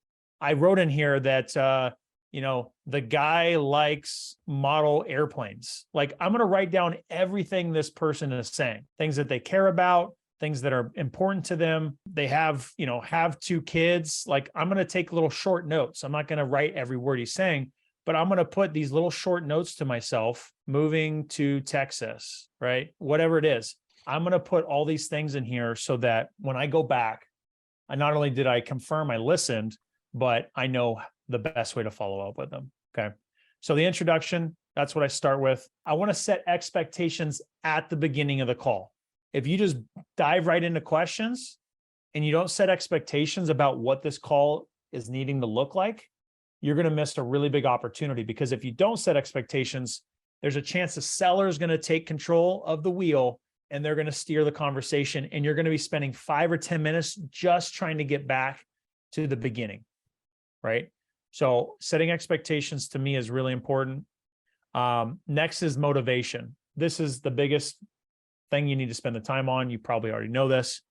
Speaker 1: I wrote in here that, the guy likes model airplanes. Like, I'm going to write down everything this person is saying, things that they care about, things that are important to them. They have two kids. Like, I'm going to take little short notes. I'm not going to write every word he's saying, but I'm going to put these little short notes to myself, moving to Texas, right? Whatever it is. I'm going to put all these things in here so that when I go back, I not only did I confirm I listened, but I know the best way to follow up with them. Okay. So the introduction, that's what I start with. I want to set expectations at the beginning of the call. If you just dive right into questions and you don't set expectations about what this call is needing to look like, you're going to miss a really big opportunity. Because if you don't set expectations, there's a chance the seller is going to take control of the wheel and they're going to steer the conversation. And you're going to be spending 5 or 10 minutes just trying to get back to the beginning, right? So setting expectations to me is really important. Next is motivation. This is the biggest thing you need to spend the time on. You probably already know this,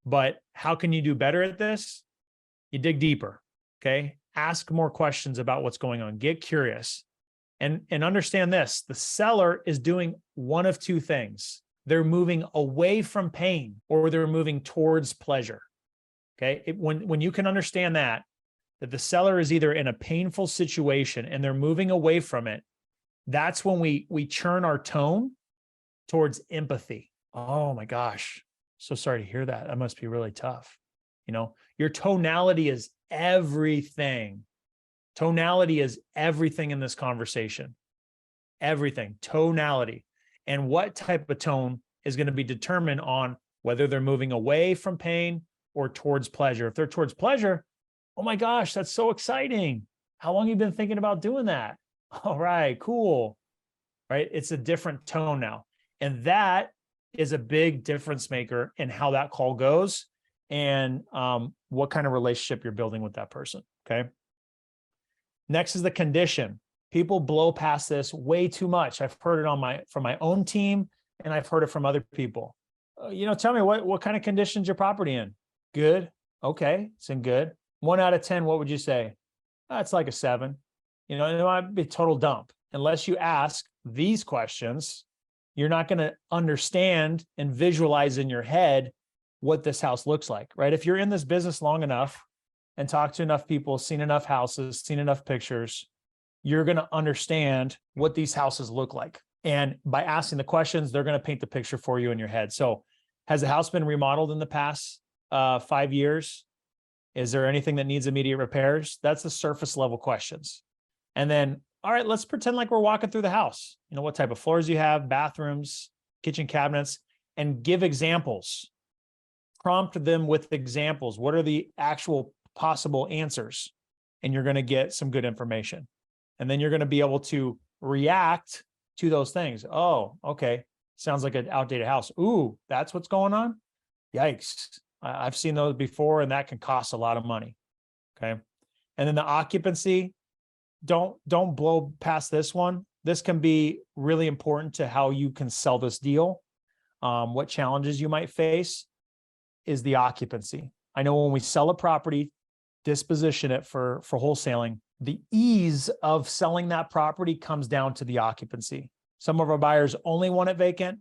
Speaker 1: but how can you do better at this? You dig deeper, okay? Ask more questions about what's going on. Get curious and understand this. The seller is doing one of two things. They're moving away from pain or they're moving towards pleasure, okay? When you can understand that the seller is either in a painful situation and they're moving away from it, that's when we churn our tone towards empathy. Oh my gosh, so sorry to hear that. That must be really tough. Your tonality is everything. Tonality is everything in this conversation. Everything, tonality. And what type of tone is going to be determined on whether they're moving away from pain or towards pleasure. If they're towards pleasure, oh my gosh, that's so exciting. How long have you been thinking about doing that? All right, cool. Right? It's a different tone now. And that is a big difference maker in how that call goes and what kind of relationship you're building with that person. Okay. Next is the condition. People blow past this way too much. I've heard it from my own team, and I've heard it from other people. Tell me what kind of condition's your property in? Good. Okay, it's in good. 1 out of 10, what would you say? It's like a 7. It might be a total dump. Unless you ask these questions, you're not going to understand and visualize in your head what this house looks like, right? If you're in this business long enough and talked to enough people, seen enough houses, seen enough pictures, you're going to understand what these houses look like. And by asking the questions, they're going to paint the picture for you in your head. So has the house been remodeled in the past 5 years? Is there anything that needs immediate repairs? That's the surface level questions. And then, all right, let's pretend like we're walking through the house. What type of floors you have, bathrooms, kitchen cabinets, and give examples. Prompt them with examples. What are the actual possible answers? And you're going to get some good information. And then you're going to be able to react to those things. Oh, okay. Sounds like an outdated house. Ooh, that's what's going on? Yikes. I've seen those before, and that can cost a lot of money. Okay. And then the occupancy, don't blow past this one. This can be really important to how you can sell this deal. What challenges you might face is the occupancy. I know when we sell a property, disposition it for wholesaling, the ease of selling that property comes down to the occupancy. Some of our buyers only want it vacant.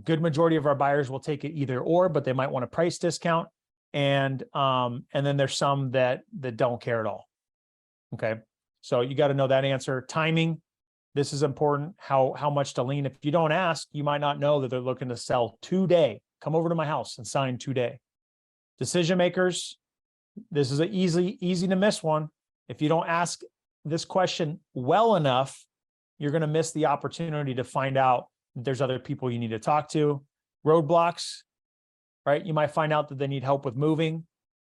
Speaker 1: Good majority of our buyers will take it either or, but they might want a price discount. And then there's some that don't care at all. Okay. So you got to know that answer. Timing. This is important. How much to lean. If you don't ask, you might not know that they're looking to sell today. Come over to my house and sign today. Decision makers, this is an easy to miss one. If you don't ask this question well enough, you're going to miss the opportunity to find out that there's other people you need to talk to. Roadblocks, right? You might find out that they need help with moving,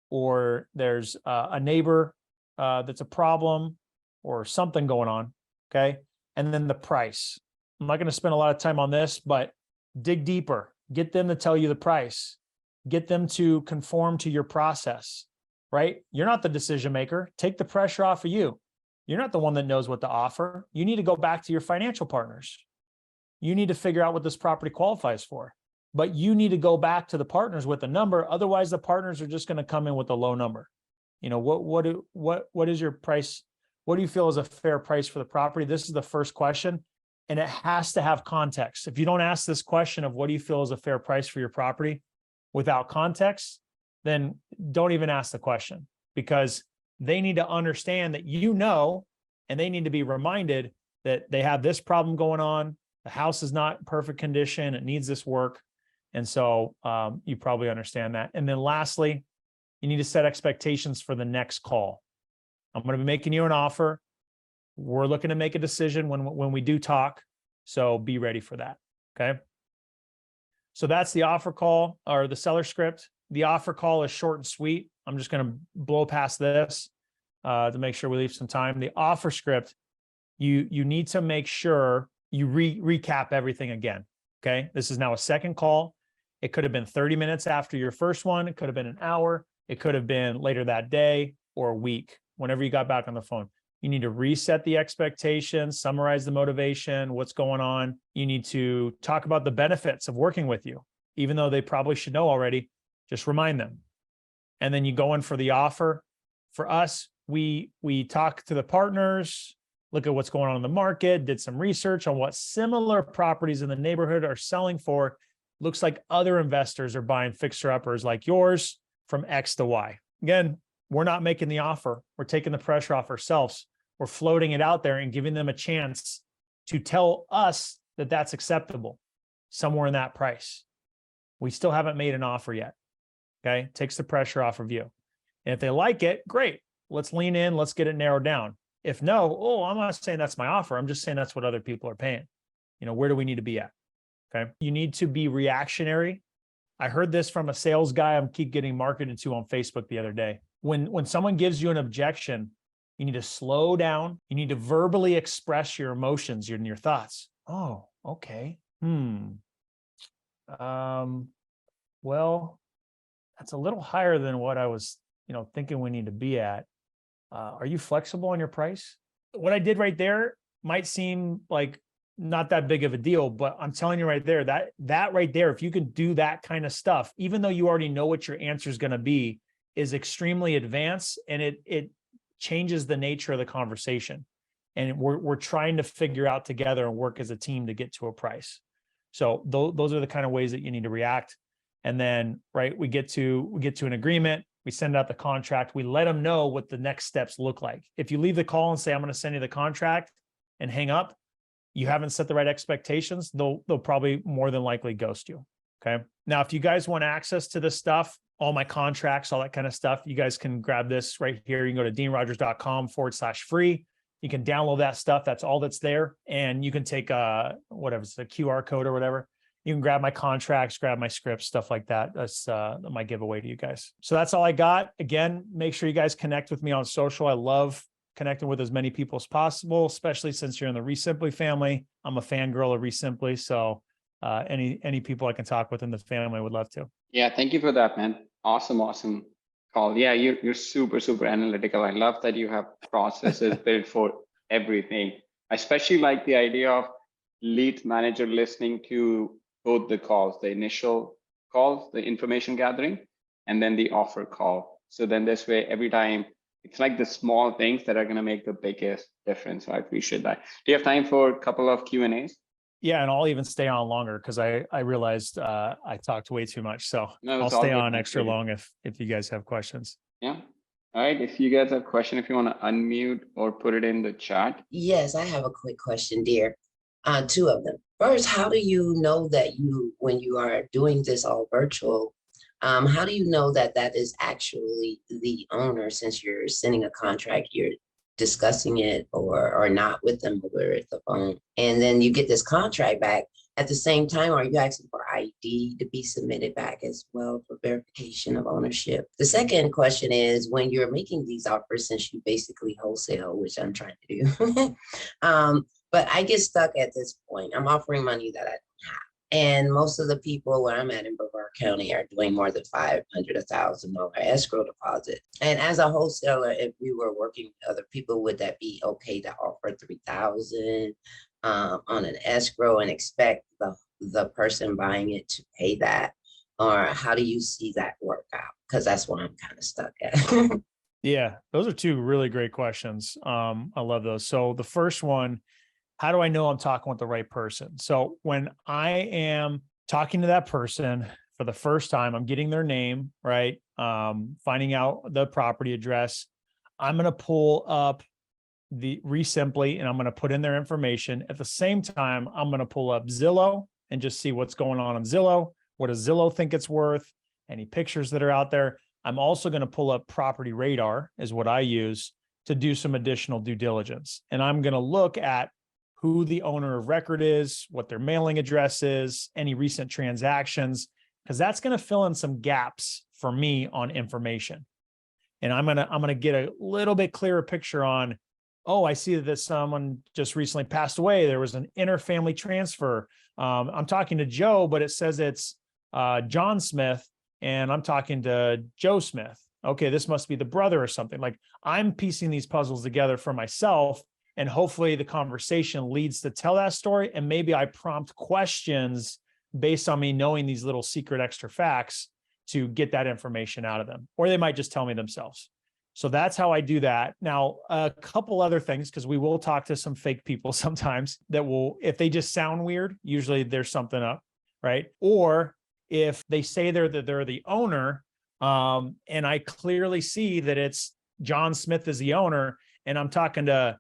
Speaker 1: or there's a neighbor that's a problem, or something going on. Okay. And then the price. I'm not going to spend a lot of time on this, but dig deeper. Get them to tell you the price. Get them to conform to your process, right? You're not the decision maker. Take the pressure off of you. You're not the one that knows what to offer. You need to go back to your financial partners. You need to figure out what this property qualifies for, but you need to go back to the partners with a number. Otherwise, the partners are just going to come in with a low number. You know, what is your price? What do you feel is a fair price for the property? This is the first question, and it has to have context. If you don't ask this question of what do you feel is a fair price for your property without context, then don't even ask the question, because they need to understand that you know, and they need to be reminded that they have this problem going on. The house is not in perfect condition. It needs this work. And so you probably understand that. And then lastly, you need to set expectations for the next call. I'm going to be making you an offer. We're looking to make a decision when we do talk. So be ready for that. Okay. So that's the offer call, or the seller script. The offer call is short and sweet. I'm just going to blow past this to make sure we leave some time. The offer script, you need to make sure you recap everything again. Okay. This is now a second call. It could have been 30 minutes after your first one. It could have been an hour. It could have been later that day or a week, whenever you got back on the phone. You need to reset the expectations, summarize the motivation, what's going on. You need to talk about the benefits of working with you, even though they probably should know already. Just remind them. And then you go in for the offer. For us, we talk to the partners, look at what's going on in the market, did some research on what similar properties in the neighborhood are selling for. Looks like other investors are buying fixer-uppers like yours from X to Y. Again, we're not making the offer. We're taking the pressure off ourselves. We're floating it out there and giving them a chance to tell us that that's acceptable, somewhere in that price. We still haven't made an offer yet. Okay. Takes the pressure off of you. And if they like it, great. Let's lean in. Let's get it narrowed down. If no, I'm not saying that's my offer. I'm just saying that's what other people are paying. You know, where do we need to be at? Okay. You need to be reactionary. I heard this from a sales guy I'm keep getting marketed to on Facebook the other day. When someone gives you an objection, you need to slow down. You need to verbally express your emotions and your thoughts. Oh, okay. Well, that's a little higher than what I was, thinking we need to be at. Are you flexible on your price? What I did right there might seem like not that big of a deal, but I'm telling you right there, that right there, if you can do that kind of stuff, even though you already know what your answer is going to be, is extremely advanced, and it changes the nature of the conversation. And we're trying to figure out together and work as a team to get to a price. So those are the kind of ways that you need to react. And then, right, we get to an agreement. We send out the contract. We let them know what the next steps look like. If you leave the call and say, I'm going to send you the contract, and hang up, you haven't set the right expectations, they'll probably more than likely ghost you. Okay. Now, if you guys want access to this stuff, all my contracts, all that kind of stuff, you guys can grab this right here. You can go to deanrogers.com/free. You can download that stuff. That's all that's there. And you can take whatever, it's a QR code or whatever. You can grab my contracts, grab my scripts, stuff like that. That's my giveaway to you guys. So that's all I got. Again, make sure you guys connect with me on social. I love connecting with as many people as possible, especially since you're in the Resimply family. I'm a fangirl of Resimply. So any people I can talk with in the family, I would love to.
Speaker 2: Yeah, thank you for that, man. Awesome call. Yeah, you're super analytical. I love that you have processes built for everything. I especially like the idea of lead manager listening to both the calls, the initial calls, the information gathering, and then the offer call. So then this way, every time, it's like the small things that are going to make the biggest difference. So I appreciate that. Do you have time for a couple of Q&As?
Speaker 1: Yeah, and I'll even stay on longer because I realized I talked way too much. So
Speaker 2: No,
Speaker 1: I'll stay on extra long if you guys have questions.
Speaker 2: Yeah. All right, if you guys have a question, if you want to unmute or put it in the chat.
Speaker 3: Yes, I have a quick question, dear. Two of them. First, how do you know that when you are doing this all virtual, how do you know that that is actually the owner since you're sending a contract, you're discussing it or not with them over the phone? And then you get this contract back. At the same time, are you asking for ID to be submitted back as well for verification of ownership? The second question is when you're making these offers, since you basically wholesale, which I'm trying to do, but I get stuck at this point. I'm offering money that I don't have. And most of the people where I'm at in Brevard County are doing more than $500, $1,000 escrow deposit. And as a wholesaler, if we were working with other people, would that be okay to offer $3,000 on an escrow and expect the person buying it to pay that? Or how do you see that work out? Because that's what I'm kind of stuck at.
Speaker 1: Yeah, those are two really great questions. I love those. So the first one, how do I know I'm talking with the right person? So when I am talking to that person for the first time, I'm getting their name, right? Finding out the property address. I'm going to pull up the Resimpli and I'm going to put in their information. At the same time, I'm going to pull up Zillow and just see what's going on Zillow. What does Zillow think it's worth? Any pictures that are out there? I'm also going to pull up Property Radar is what I use to do some additional due diligence. And I'm going to look at who the owner of record is, what their mailing address is, any recent transactions, because that's going to fill in some gaps for me on information. And I'm gonna get a little bit clearer picture on, oh, I see that someone just recently passed away. There was an interfamily transfer. I'm talking to Joe, but it says it's John Smith, and I'm talking to Joe Smith. Okay, this must be the brother or something. Like I'm piecing these puzzles together for myself. And hopefully the conversation leads to tell that story. And maybe I prompt questions based on me knowing these little secret extra facts to get that information out of them. Or they might just tell me themselves. So that's how I do that. Now, a couple other things, because we will talk to some fake people sometimes that will, if they just sound weird, usually there's something up, right? Or if they say they're the owner, and I clearly see that it's John Smith is the owner, and I'm talking to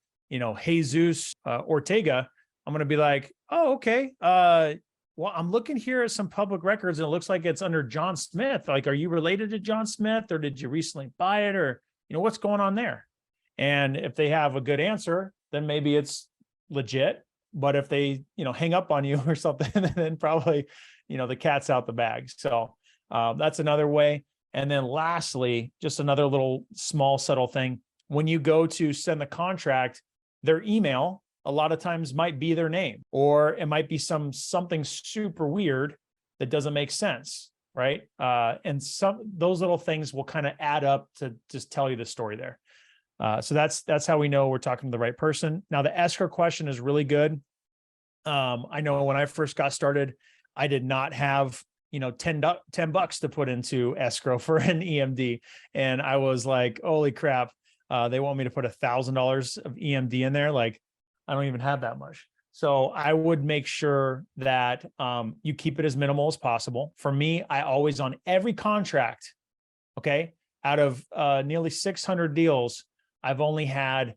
Speaker 1: Jesus Ortega, I'm going to be like, oh, okay. Well, I'm looking here at some public records and it looks like it's under John Smith. Like, are you related to John Smith or did you recently buy it or, what's going on there? And if they have a good answer, then maybe it's legit. But if they, hang up on you or something, then probably, the cat's out the bag. So that's another way. And then lastly, just another little small subtle thing. When you go to send the contract, their email a lot of times might be their name, or it might be something super weird that doesn't make sense, right? And those little things will kind of add up to just tell you the story there. So that's how we know we're talking to the right person. Now the escrow question is really good. I know when I first got started, I did not have $10 to put into escrow for an EMD, and I was like, holy crap. They want me to put $1,000 of EMD in there. Like, I don't even have that much. So I would make sure that you keep it as minimal as possible. For me, I always, on every contract, okay, out of nearly 600 deals, I've only had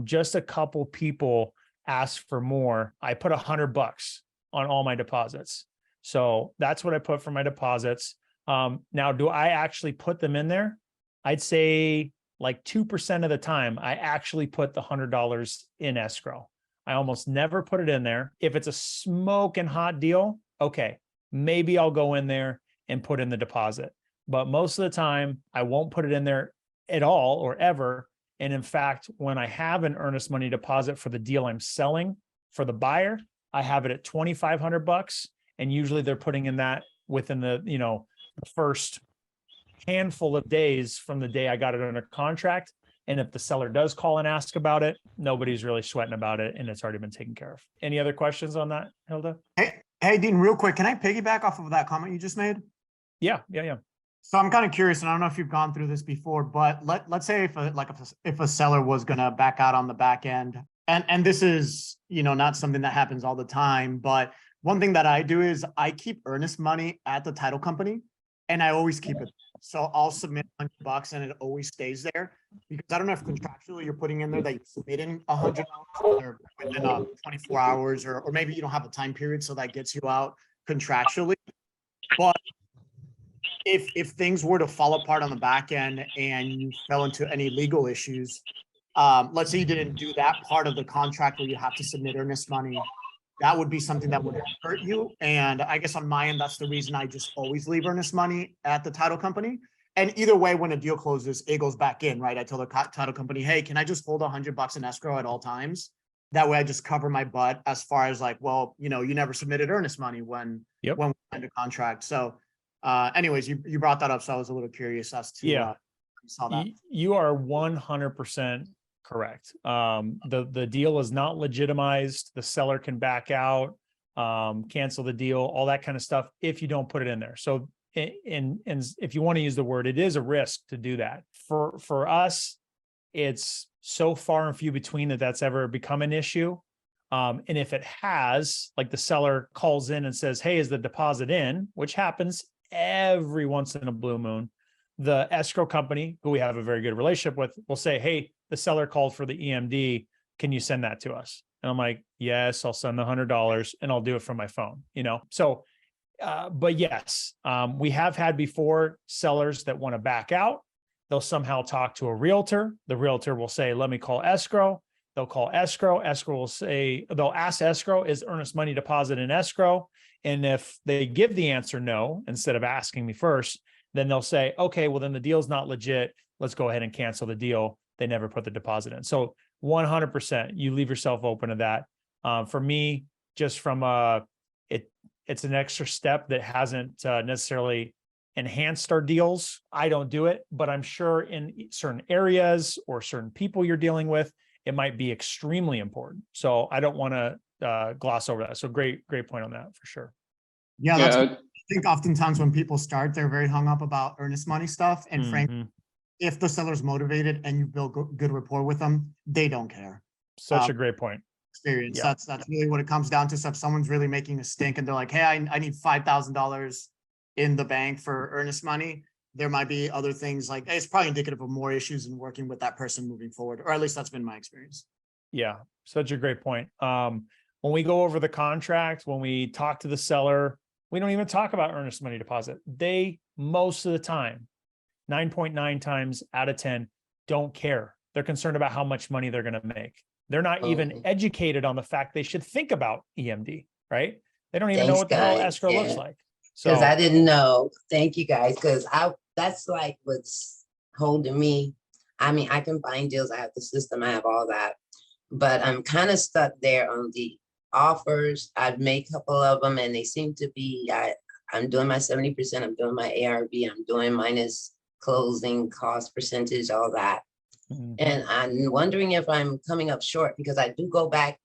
Speaker 1: just a couple people ask for more. I put $100 on all my deposits. So that's what I put for my deposits. Now, do I actually put them in there? I'd say like 2% of the time, I actually put the $100 in escrow. I almost never put it in there. If it's a smoking hot deal, okay, maybe I'll go in there and put in the deposit. But most of the time, I won't put it in there at all or ever. And in fact, when I have an earnest money deposit for the deal I'm selling for the buyer, I have it at $2,500. And usually they're putting in that within the, the first handful of days from the day I got it under contract. And if the seller does call and ask about it, nobody's really sweating about it and it's already been taken care of. Any other questions on that, Hilda?
Speaker 4: Hey, Dean, real quick, can I piggyback off of that comment you just made?
Speaker 1: Yeah.
Speaker 4: So I'm kind of curious, and I don't know if you've gone through this before, but let's say if a seller was gonna back out on the back end, and this is not something that happens all the time, but one thing that I do is I keep earnest money at the title company, and I always keep it. So I'll submit $100 and it always stays there, because I don't know if contractually you're putting in there that you're submitting $100 whether within 24 hours, or maybe you don't have a time period, so that gets you out contractually. But if things were to fall apart on the back end and you fell into any legal issues, let's say you didn't do that part of the contract where you have to submit earnest money, that would be something that would hurt you. And I guess on my end, that's the reason I just always leave earnest money at the title company. And either way, when a deal closes, it goes back in, right? I tell the title company, hey, can I just hold $100 in escrow at all times? That way I just cover my butt as far as like, well, you never submitted earnest money when we signed a contract. So anyways, you brought that up. So I was a little curious as to you saw that.
Speaker 1: You are 100% correct. The deal is not legitimized. The seller can back out, cancel the deal, all that kind of stuff if you don't put it in there. So, and if you want to use the word, it is a risk to do that. For us, it's so far and few between that that's ever become an issue. And if it has, like the seller calls in and says, hey, is the deposit in, which happens every once in a blue moon, the escrow company, who we have a very good relationship with, will say, hey, the seller called for the EMD. Can you send that to us? And I'm like, yes, I'll send the $100 and I'll do it from my phone, So, but yes, we have had before sellers that want to back out. They'll somehow talk to a realtor. The realtor will say, let me call escrow. They'll call escrow. Escrow will say, they'll ask escrow, is earnest money deposit in escrow? And if they give the answer no, instead of asking me first, then they'll say, okay, well, then the deal's not legit. Let's go ahead and cancel the deal. They never put the deposit in. So 100%, you leave yourself open to that. For me, just from it's an extra step that hasn't necessarily enhanced our deals. I don't do it, but I'm sure in certain areas or certain people you're dealing with, it might be extremely important. So I don't want to gloss over that. So great point on that for sure.
Speaker 4: Yeah, that's I think oftentimes when people start, they're very hung up about earnest money stuff. And frankly, if the seller's motivated and you build good rapport with them, they don't care.
Speaker 1: Such a great point.
Speaker 4: Experience. Yeah. That's really what it comes down to. So if someone's really making a stink and they're like, hey, I need $5,000 in the bank for earnest money, there might be other things like, hey, it's probably indicative of more issues in working with that person moving forward, or at least that's been my experience.
Speaker 1: Yeah, such a great point. When we go over the contract, when we talk to the seller, we don't even talk about earnest money deposit. They, most of the time, 9.9 times out of 10, don't care. They're concerned about how much money they're going to make. They're not even educated on the fact they should think about EMD, right? They don't even know what the hell escrow looks like. So
Speaker 3: I didn't know. Thank you guys. Cause that's like what's holding me. I mean, I can find deals. I have the system. I have all that, but I'm kind of stuck there on the offers. I've made a couple of them and they seem to be, I'm doing my 70%. I'm doing my ARV. I'm doing minus closing cost percentage, all that. And I'm wondering if I'm coming up short because I do go back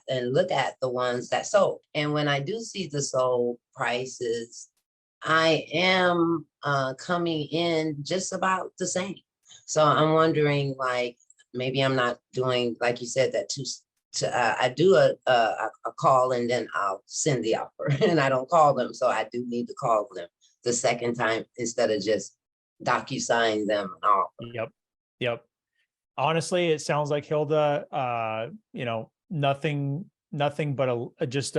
Speaker 3: and look at the ones that sold. And when I do see the sold prices, I am coming in just about the same. So I'm wondering, like, maybe I'm not doing, like you said, that I do a call and then I'll send the offer and I don't call them. So I do need to call them the second time instead of just DocuSign them an offer.
Speaker 1: Yep. Honestly, it sounds like Hilda, nothing but just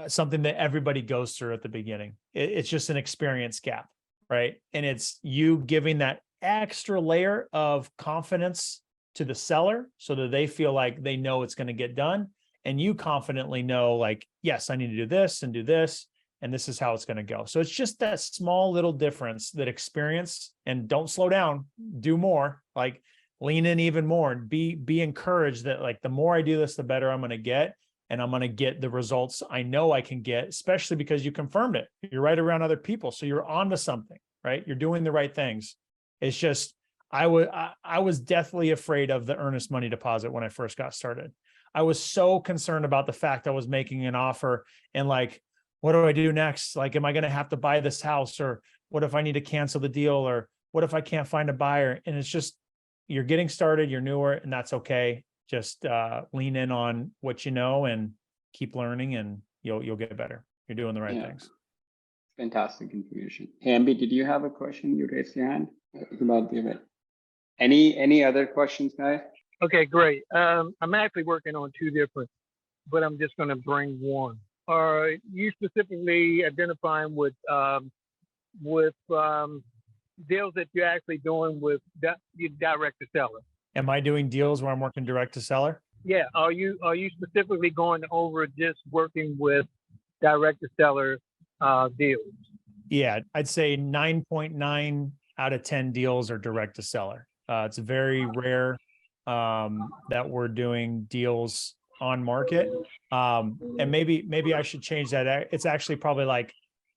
Speaker 1: something that everybody goes through at the beginning. It's just an experience gap, right? And it's you giving that extra layer of confidence to the seller so that they feel like they know it's going to get done. And you confidently know, like, yes, I need to do this, and this is how it's going to go. So it's just that small little difference, that experience, and don't slow down, do more, like lean in even more and be encouraged that, like, the more I do this, the better I'm going to get. And I'm going to get the results I know I can get, especially because you confirmed it. You're right around other people. So you're onto something, right? You're doing the right things. It's just, I was deathly afraid of the earnest money deposit when I first got started. I was so concerned about the fact I was making an offer and, like, what do I do next? Like, am I going to have to buy this house? Or what if I need to cancel the deal? Or what if I can't find a buyer? And it's just, you're getting started, you're newer, and that's okay. Just lean in on what you know and keep learning, and you'll get better. You're doing the right things.
Speaker 2: Fantastic information. Hamby, did you have a question? You raised your hand about the event. Any other questions, guys?
Speaker 5: Okay, great. I'm actually working on two different, but I'm just going to bring one. Are you specifically identifying with deals that you're actually doing with your direct to seller?
Speaker 1: Am I doing deals where I'm working direct to seller?
Speaker 5: Yeah. Are you specifically going over just working with direct to seller deals?
Speaker 1: Yeah, I'd say 9.9 out of 10 deals are direct to seller. It's very rare that we're doing deals on market. And maybe I should change that. It's actually probably like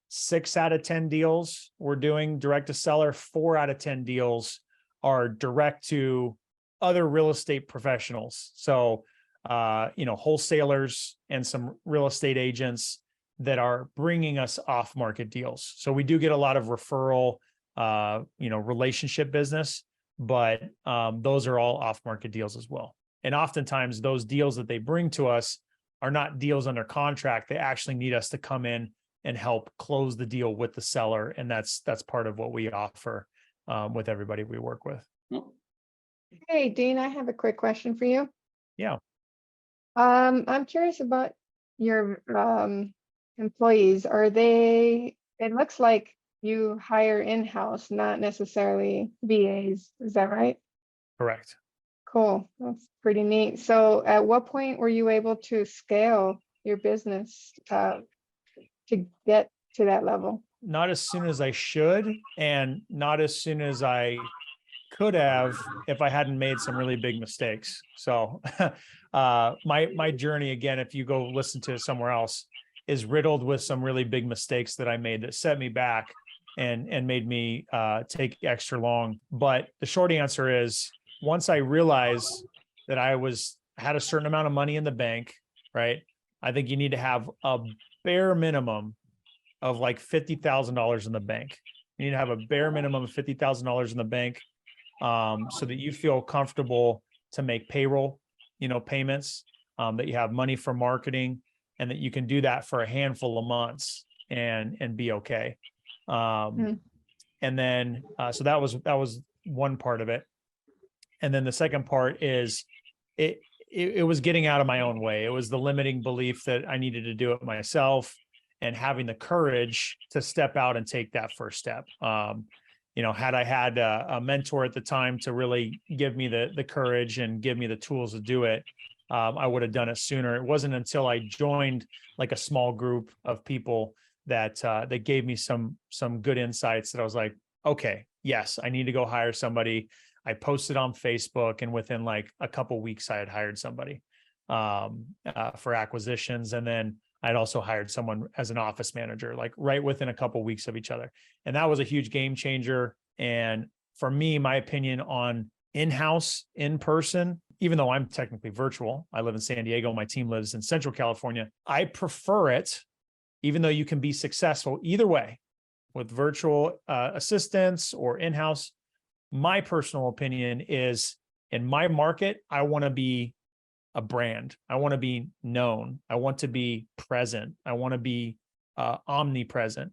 Speaker 1: 6 out of 10 deals we're doing direct to seller. 4 out of 10 deals are direct to other real estate professionals. So, wholesalers and some real estate agents that are bringing us off market deals. So we do get a lot of referral, relationship business, but those are all off market deals as well. And oftentimes those deals that they bring to us are not deals under contract. They actually need us to come in and help close the deal with the seller. And that's part of what we offer with everybody we work with.
Speaker 6: Hey, Dean, I have a quick question for you.
Speaker 1: Yeah.
Speaker 6: I'm curious about your employees. It looks like you hire in-house, not necessarily VAs. Is that right?
Speaker 1: Correct.
Speaker 6: Cool. That's pretty neat. So at what point were you able to scale your business to get to that level?
Speaker 1: Not as soon as I should, and not as soon as I could have if I hadn't made some really big mistakes. So my journey, again, if you go listen to it somewhere else, is riddled with some really big mistakes that I made that set me back and made me take extra long. But the short answer is, once I realized that I had a certain amount of money in the bank, right? I think you need to have a bare minimum of like $50,000 in the bank. You need to have a bare minimum of $50,000 in the bank so that you feel comfortable to make payroll, payments, that you have money for marketing, and that you can do that for a handful of months and be okay. And then, so that was one part of it. And then the second part is it was getting out of my own way. It was the limiting belief that I needed to do it myself and having the courage to step out and take that first step. Had I had a mentor at the time to really give me the courage and give me the tools to do it, I would have done it sooner. It wasn't until I joined like a small group of people that gave me some good insights that I was like, okay, yes, I need to go hire somebody. I posted on Facebook, and within like a couple weeks, I had hired somebody for acquisitions. And then I'd also hired someone as an office manager, like right within a couple weeks of each other. And that was a huge game changer. And for me, my opinion on in-house, in-person, even though I'm technically virtual, I live in San Diego, my team lives in Central California. I prefer it, even though you can be successful either way with virtual assistants or in-house. My personal opinion is, in my market, I want to be a brand. I want to be known. I want to be present. I want to be omnipresent.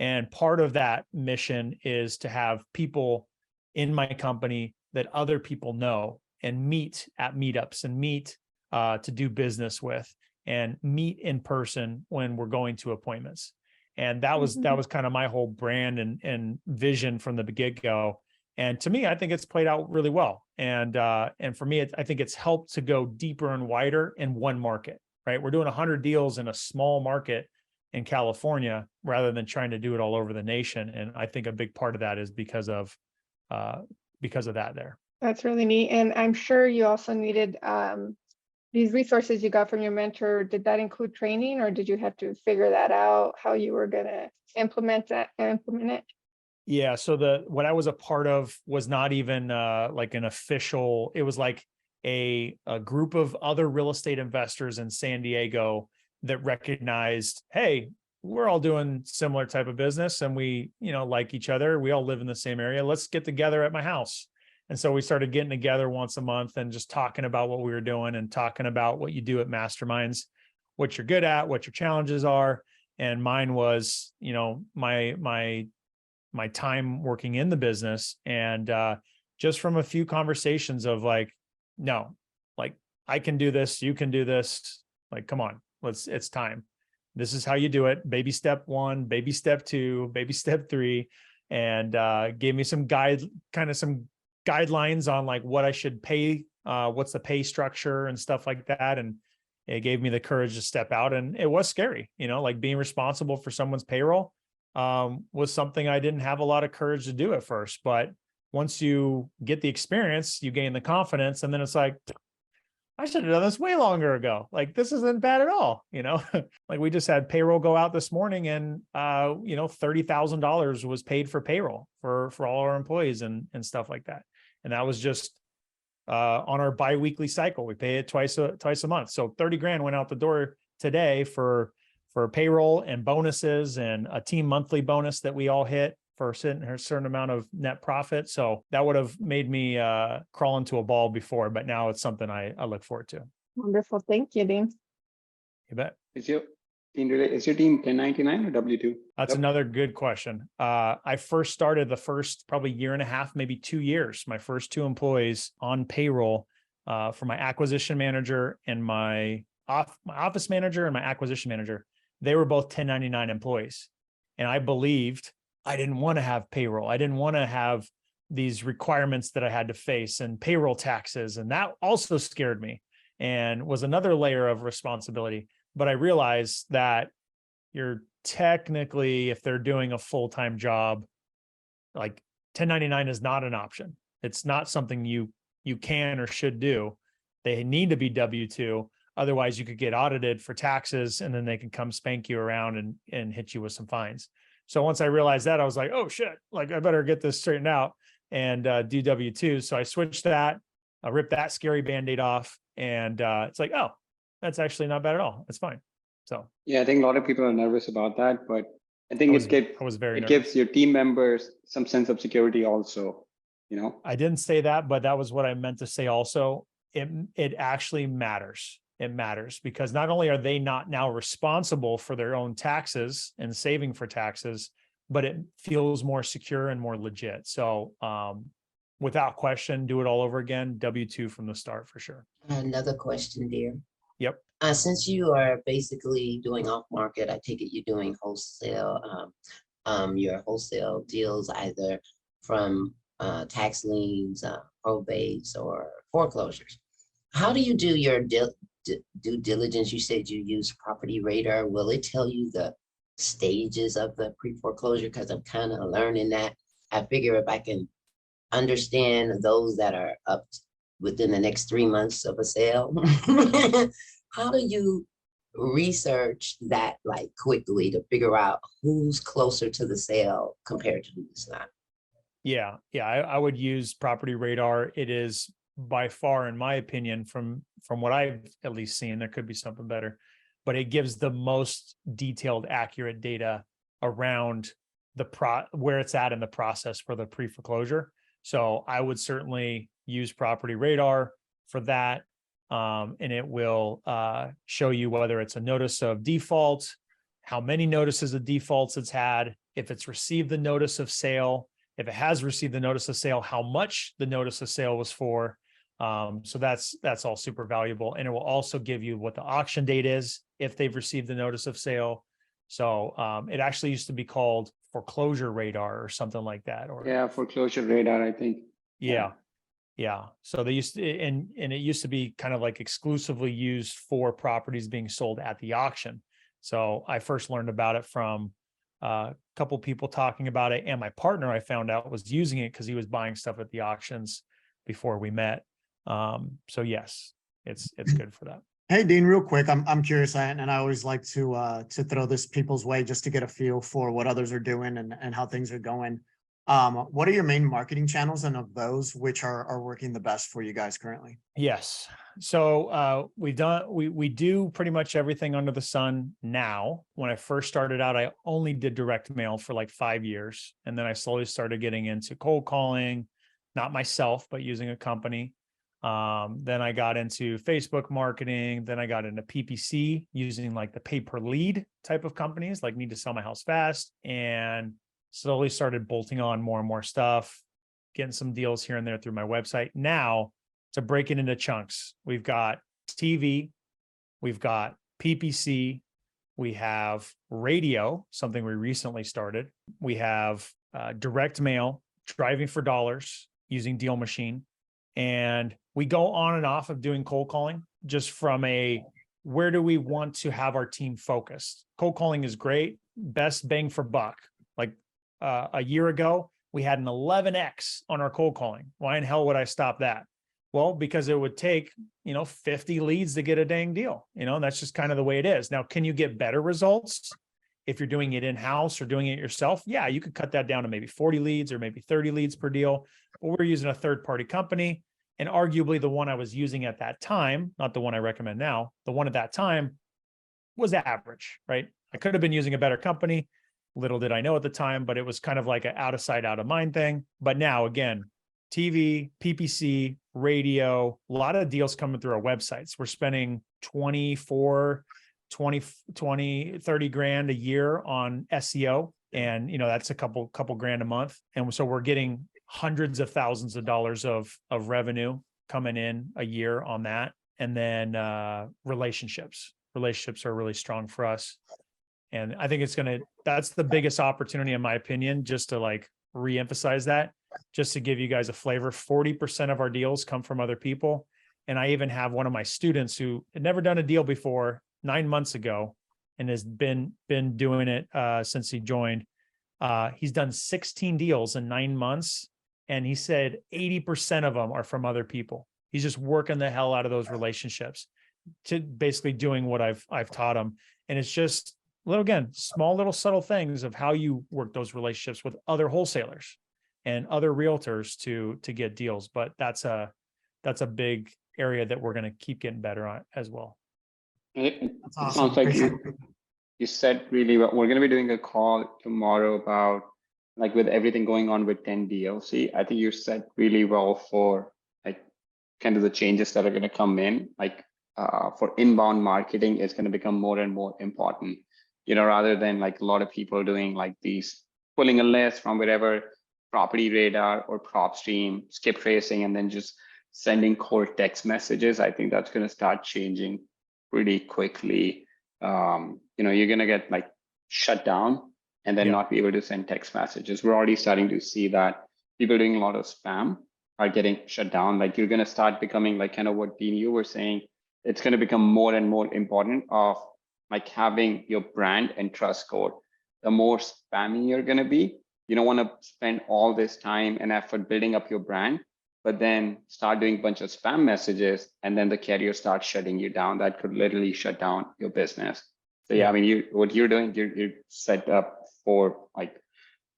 Speaker 1: And part of that mission is to have people in my company that other people know and meet at meetups and meet to do business with and meet in person when we're going to appointments. And that was kind of my whole brand and vision from the get-go. And to me, I think it's played out really well. And for me, I think it's helped to go deeper and wider in one market, right? We're doing 100 deals in a small market in California rather than trying to do it all over the nation. And I think a big part of that is because of that there.
Speaker 6: That's really neat. And I'm sure you also needed these resources you got from your mentor. Did that include training, or did you have to figure that out, how you were going to implement it?
Speaker 1: Yeah. So what I was a part of was not even like an official, it was like a group of other real estate investors in San Diego that recognized, hey, we're all doing similar type of business and we, like each other. We all live in the same area. Let's get together at my house. And so we started getting together once a month and just talking about what we were doing and talking about what you do at masterminds, what you're good at, what your challenges are, And mine was, my time working in the business. And just from a few conversations of like, no, like I can do this, you can do this. Like, come on, it's time. This is how you do it. Baby step 1, baby step 2, baby step 3, and gave me some guidelines on like what I should pay, what's the pay structure and stuff like that. And it gave me the courage to step out. And it was scary, like being responsible for someone's payroll was something I didn't have a lot of courage to do at first. But once you get the experience, you gain the confidence, and then it's like, I should have done this way longer ago. Like, this isn't bad at all. Like we just had payroll go out this morning, and $30,000 was paid for payroll for all our employees and stuff like that. And that was just on our biweekly cycle. We pay it twice a month. So 30 grand went out the door today for payroll and bonuses and a team monthly bonus that we all hit for a certain amount of net profit. So that would have made me crawl into a ball before, but now it's something I look forward to.
Speaker 6: Wonderful. Thank you, Dean.
Speaker 1: You bet.
Speaker 2: Is your team 1099 or W2?
Speaker 1: That's another good question. I first started the first probably year and a half, maybe 2 years, my first 2 employees on payroll for my acquisition manager and my office manager and my acquisition manager. They were both 1099 employees. And I believed I didn't want to have payroll. I didn't want to have these requirements that I had to face and payroll taxes. And that also scared me and was another layer of responsibility. But I realized that you're technically, if they're doing a full-time job, like 1099 is not an option. It's not something you can or should do. They need to be W-2. Otherwise, you could get audited for taxes, and then they can come spank you around and hit you with some fines. So once I realized that, I was like, oh shit, like I better get this straightened out and do W-2. So I switched that, I ripped that scary Band-Aid off, and it's like, oh, that's actually not bad at all. It's fine. So
Speaker 2: yeah, I think a lot of people are nervous about that, but I think it gives your team members some sense of security also,
Speaker 1: I didn't say that, but that was what I meant to say also. It actually matters. It matters because not only are they not now responsible for their own taxes and saving for taxes, but it feels more secure and more legit. So without question, do it all over again. W-2 from the start for sure.
Speaker 3: Another question, dear.
Speaker 1: Yep.
Speaker 3: Since you are basically doing off market, I take it you're doing wholesale, your wholesale deals either from tax liens, probates, or foreclosures. How do you do your due diligence? You said you use Property Radar. Will it tell you the stages of the pre-foreclosure? Because I'm kind of learning that. I figure if I can understand those that are up within the next 3 months of a sale, how do you research that like quickly to figure out who's closer to the sale compared to who's not?
Speaker 1: Yeah. I would use Property Radar. It is by far, in my opinion, from what I've at least seen, there could be something better, but it gives the most detailed, accurate data around where it's at in the process for the pre-foreclosure. So I would certainly use Property Radar for that. And it will show you whether it's a notice of default, how many notices of defaults it's had, if it's received the notice of sale, if it has received the notice of sale, how much the notice of sale was for. So that's all super valuable. And it will also give you what the auction date is if they've received the notice of sale. So it actually used to be called Foreclosure Radar or something like that. Or
Speaker 2: yeah, Foreclosure Radar, I think.
Speaker 1: Yeah. So they used to, and it used to be kind of like exclusively used for properties being sold at the auction. So I first learned about it from a couple people talking about it, and my partner, I found out, was using it because he was buying stuff at the auctions before we met. So yes, it's good for that.
Speaker 4: Hey, Dean, real quick, I'm curious, and I always like to throw this people's way just to get a feel for what others are doing and how things are going. What are your main marketing channels, and of those, which are working the best for you guys currently?
Speaker 1: Yes. So we do pretty much everything under the sun now. When I first started out, I only did direct mail for like 5 years. And then I slowly started getting into cold calling, not myself, but using a company. Then I got into Facebook marketing. Then I got into PPC using like the pay per lead type of companies, like need to sell my house fast, and slowly started bolting on more and more stuff, getting some deals here and there through my website. Now to break it into chunks, we've got TV, we've got PPC, we have radio, something we recently started. We have direct mail, driving for dollars using Deal Machine. And we go on and off of doing cold calling just from a, where do we want to have our team focused? Cold calling is great, best bang for buck. Like a year ago, we had an 11x on our cold calling. Why in hell would I stop that? Well, because it would take, 50 leads to get a dang deal, and that's just kind of the way it is. Now, can you get better results if you're doing it in-house or doing it yourself? Yeah, you could cut that down to maybe 40 leads or maybe 30 leads per deal. But we're using a third-party company, and arguably the one I was using at that time, not the one I recommend now, the one at that time was average, right? I could have been using a better company. Little did I know at the time, but it was kind of like an out of sight, out of mind thing. But now, again, TV, PPC, radio, a lot of deals coming through our websites. We're spending 30 grand a year on SEO. And, that's a couple grand a month. And so we're getting hundreds of thousands of dollars of revenue coming in a year on that. And then relationships are really strong for us. And I think that's the biggest opportunity, in my opinion, just to like reemphasize that, just to give you guys a flavor. 40% of our deals come from other people. And I even have one of my students who had never done a deal before 9 months ago and has been doing it since he joined. He's done 16 deals in 9 months. And he said 80% of them are from other people. He's just working the hell out of those relationships to basically doing what I've taught him. And it's just small little subtle things of how you work those relationships with other wholesalers and other realtors to get deals. But that's a big area that we're going to keep getting better on as well.
Speaker 2: It
Speaker 4: awesome.
Speaker 2: sounds like you said really well. We're going to be doing a call tomorrow about like with everything going on with 10 DLC. I think you said really well for like kind of the changes that are going to come in, like for inbound marketing is going to become more and more important, rather than like a lot of people doing like these, pulling a list from wherever, Property Radar or PropStream, skip tracing, and then just sending cold text messages. I think that's going to start changing pretty quickly. You're going to get like shut down and then not be able to send text messages. We're already starting to see that people doing a lot of spam are getting shut down. Like you're going to start becoming like kind of what Dean, you were saying, it's going to become more and more important of like having your brand and trust score. The more spammy you're going to be, you don't want to spend all this time and effort building up your brand, but then start doing a bunch of spam messages and then the carrier starts shutting you down. That could literally shut down your business. So yeah, I mean, what you're doing, you're set up for like,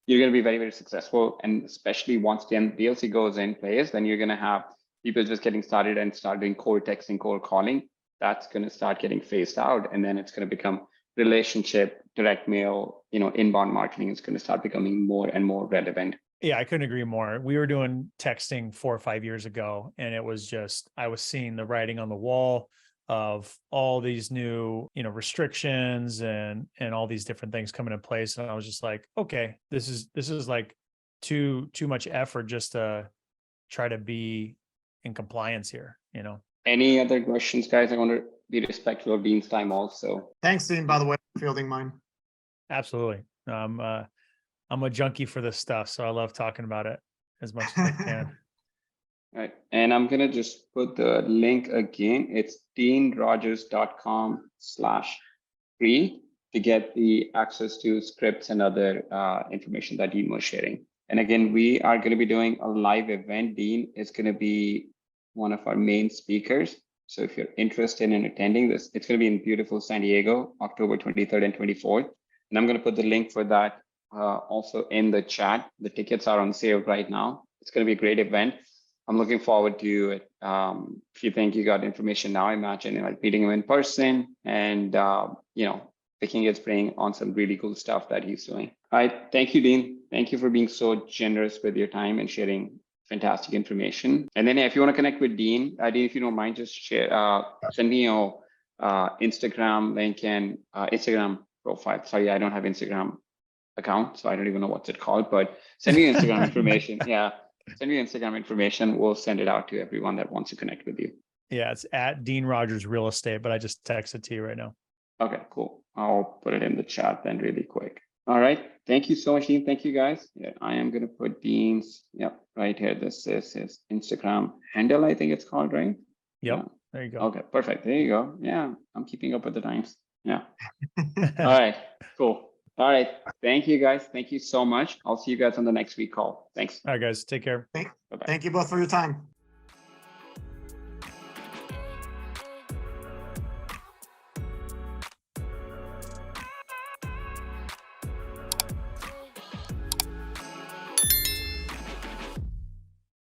Speaker 2: you're going to be very, very successful. And especially once the DLC goes in place, then you're going to have people just getting started and start doing cold texting, cold calling. That's going to start getting phased out. And then it's going to become relationship, direct mail, inbound marketing is going to start becoming more and more relevant.
Speaker 1: Yeah, I couldn't agree more. We were doing texting 4 or 5 years ago, and it was just, I was seeing the writing on the wall of all these new, restrictions and all these different things coming in place. And I was just like, okay, this is like too much effort just to try to be in compliance here,
Speaker 2: Any other questions, guys? I want to be respectful of Dean's time also.
Speaker 4: Thanks, Dean, by the way, for fielding mine.
Speaker 1: Absolutely. I'm a junkie for this stuff, so I love talking about it as much as I can.
Speaker 2: All right. And I'm going to just put the link again. It's deanrogers.com/free to get the access to scripts and other information that Dean was sharing. And again, we are going to be doing a live event. Dean is going to be one of our main speakers. So if you're interested in attending this, it's going to be in beautiful San Diego, October 23rd and 24th. And I'm going to put the link for that also in the chat. The tickets are on sale right now. It's going to be a great event. I'm looking forward to it. If you think you got information now, imagine like meeting him in person and, picking his brain on some really cool stuff that he's doing. All right. Thank you, Dean. Thank you for being so generous with your time and sharing fantastic information. And then if you want to connect with Dean, Dean, if you don't mind, just share, send me your Instagram link and Instagram profile. Sorry, I don't have Instagram account, so I don't even know what's it called, but send me your Instagram information. Yeah, send me your Instagram information. We'll send it out to everyone that wants to connect with you.
Speaker 1: Yeah, it's at Dean Rogers Real Estate, but I just texted to you right now.
Speaker 2: Okay, cool. I'll put it in the chat then really quick. All right. Thank you so much, Dean. Thank you, guys. Yeah, I am going to put Dean's, right here. This is his Instagram handle, I think it's called, right?
Speaker 1: Yep.
Speaker 2: Yeah.
Speaker 1: There you go.
Speaker 2: Okay, perfect. There you go. Yeah, I'm keeping up with the times. Yeah. All right, cool. All right. Thank you, guys. Thank you so much. I'll see you guys on the next week call. Thanks.
Speaker 1: All right, guys. Take care.
Speaker 2: Bye-bye.
Speaker 4: Thank you both for your time.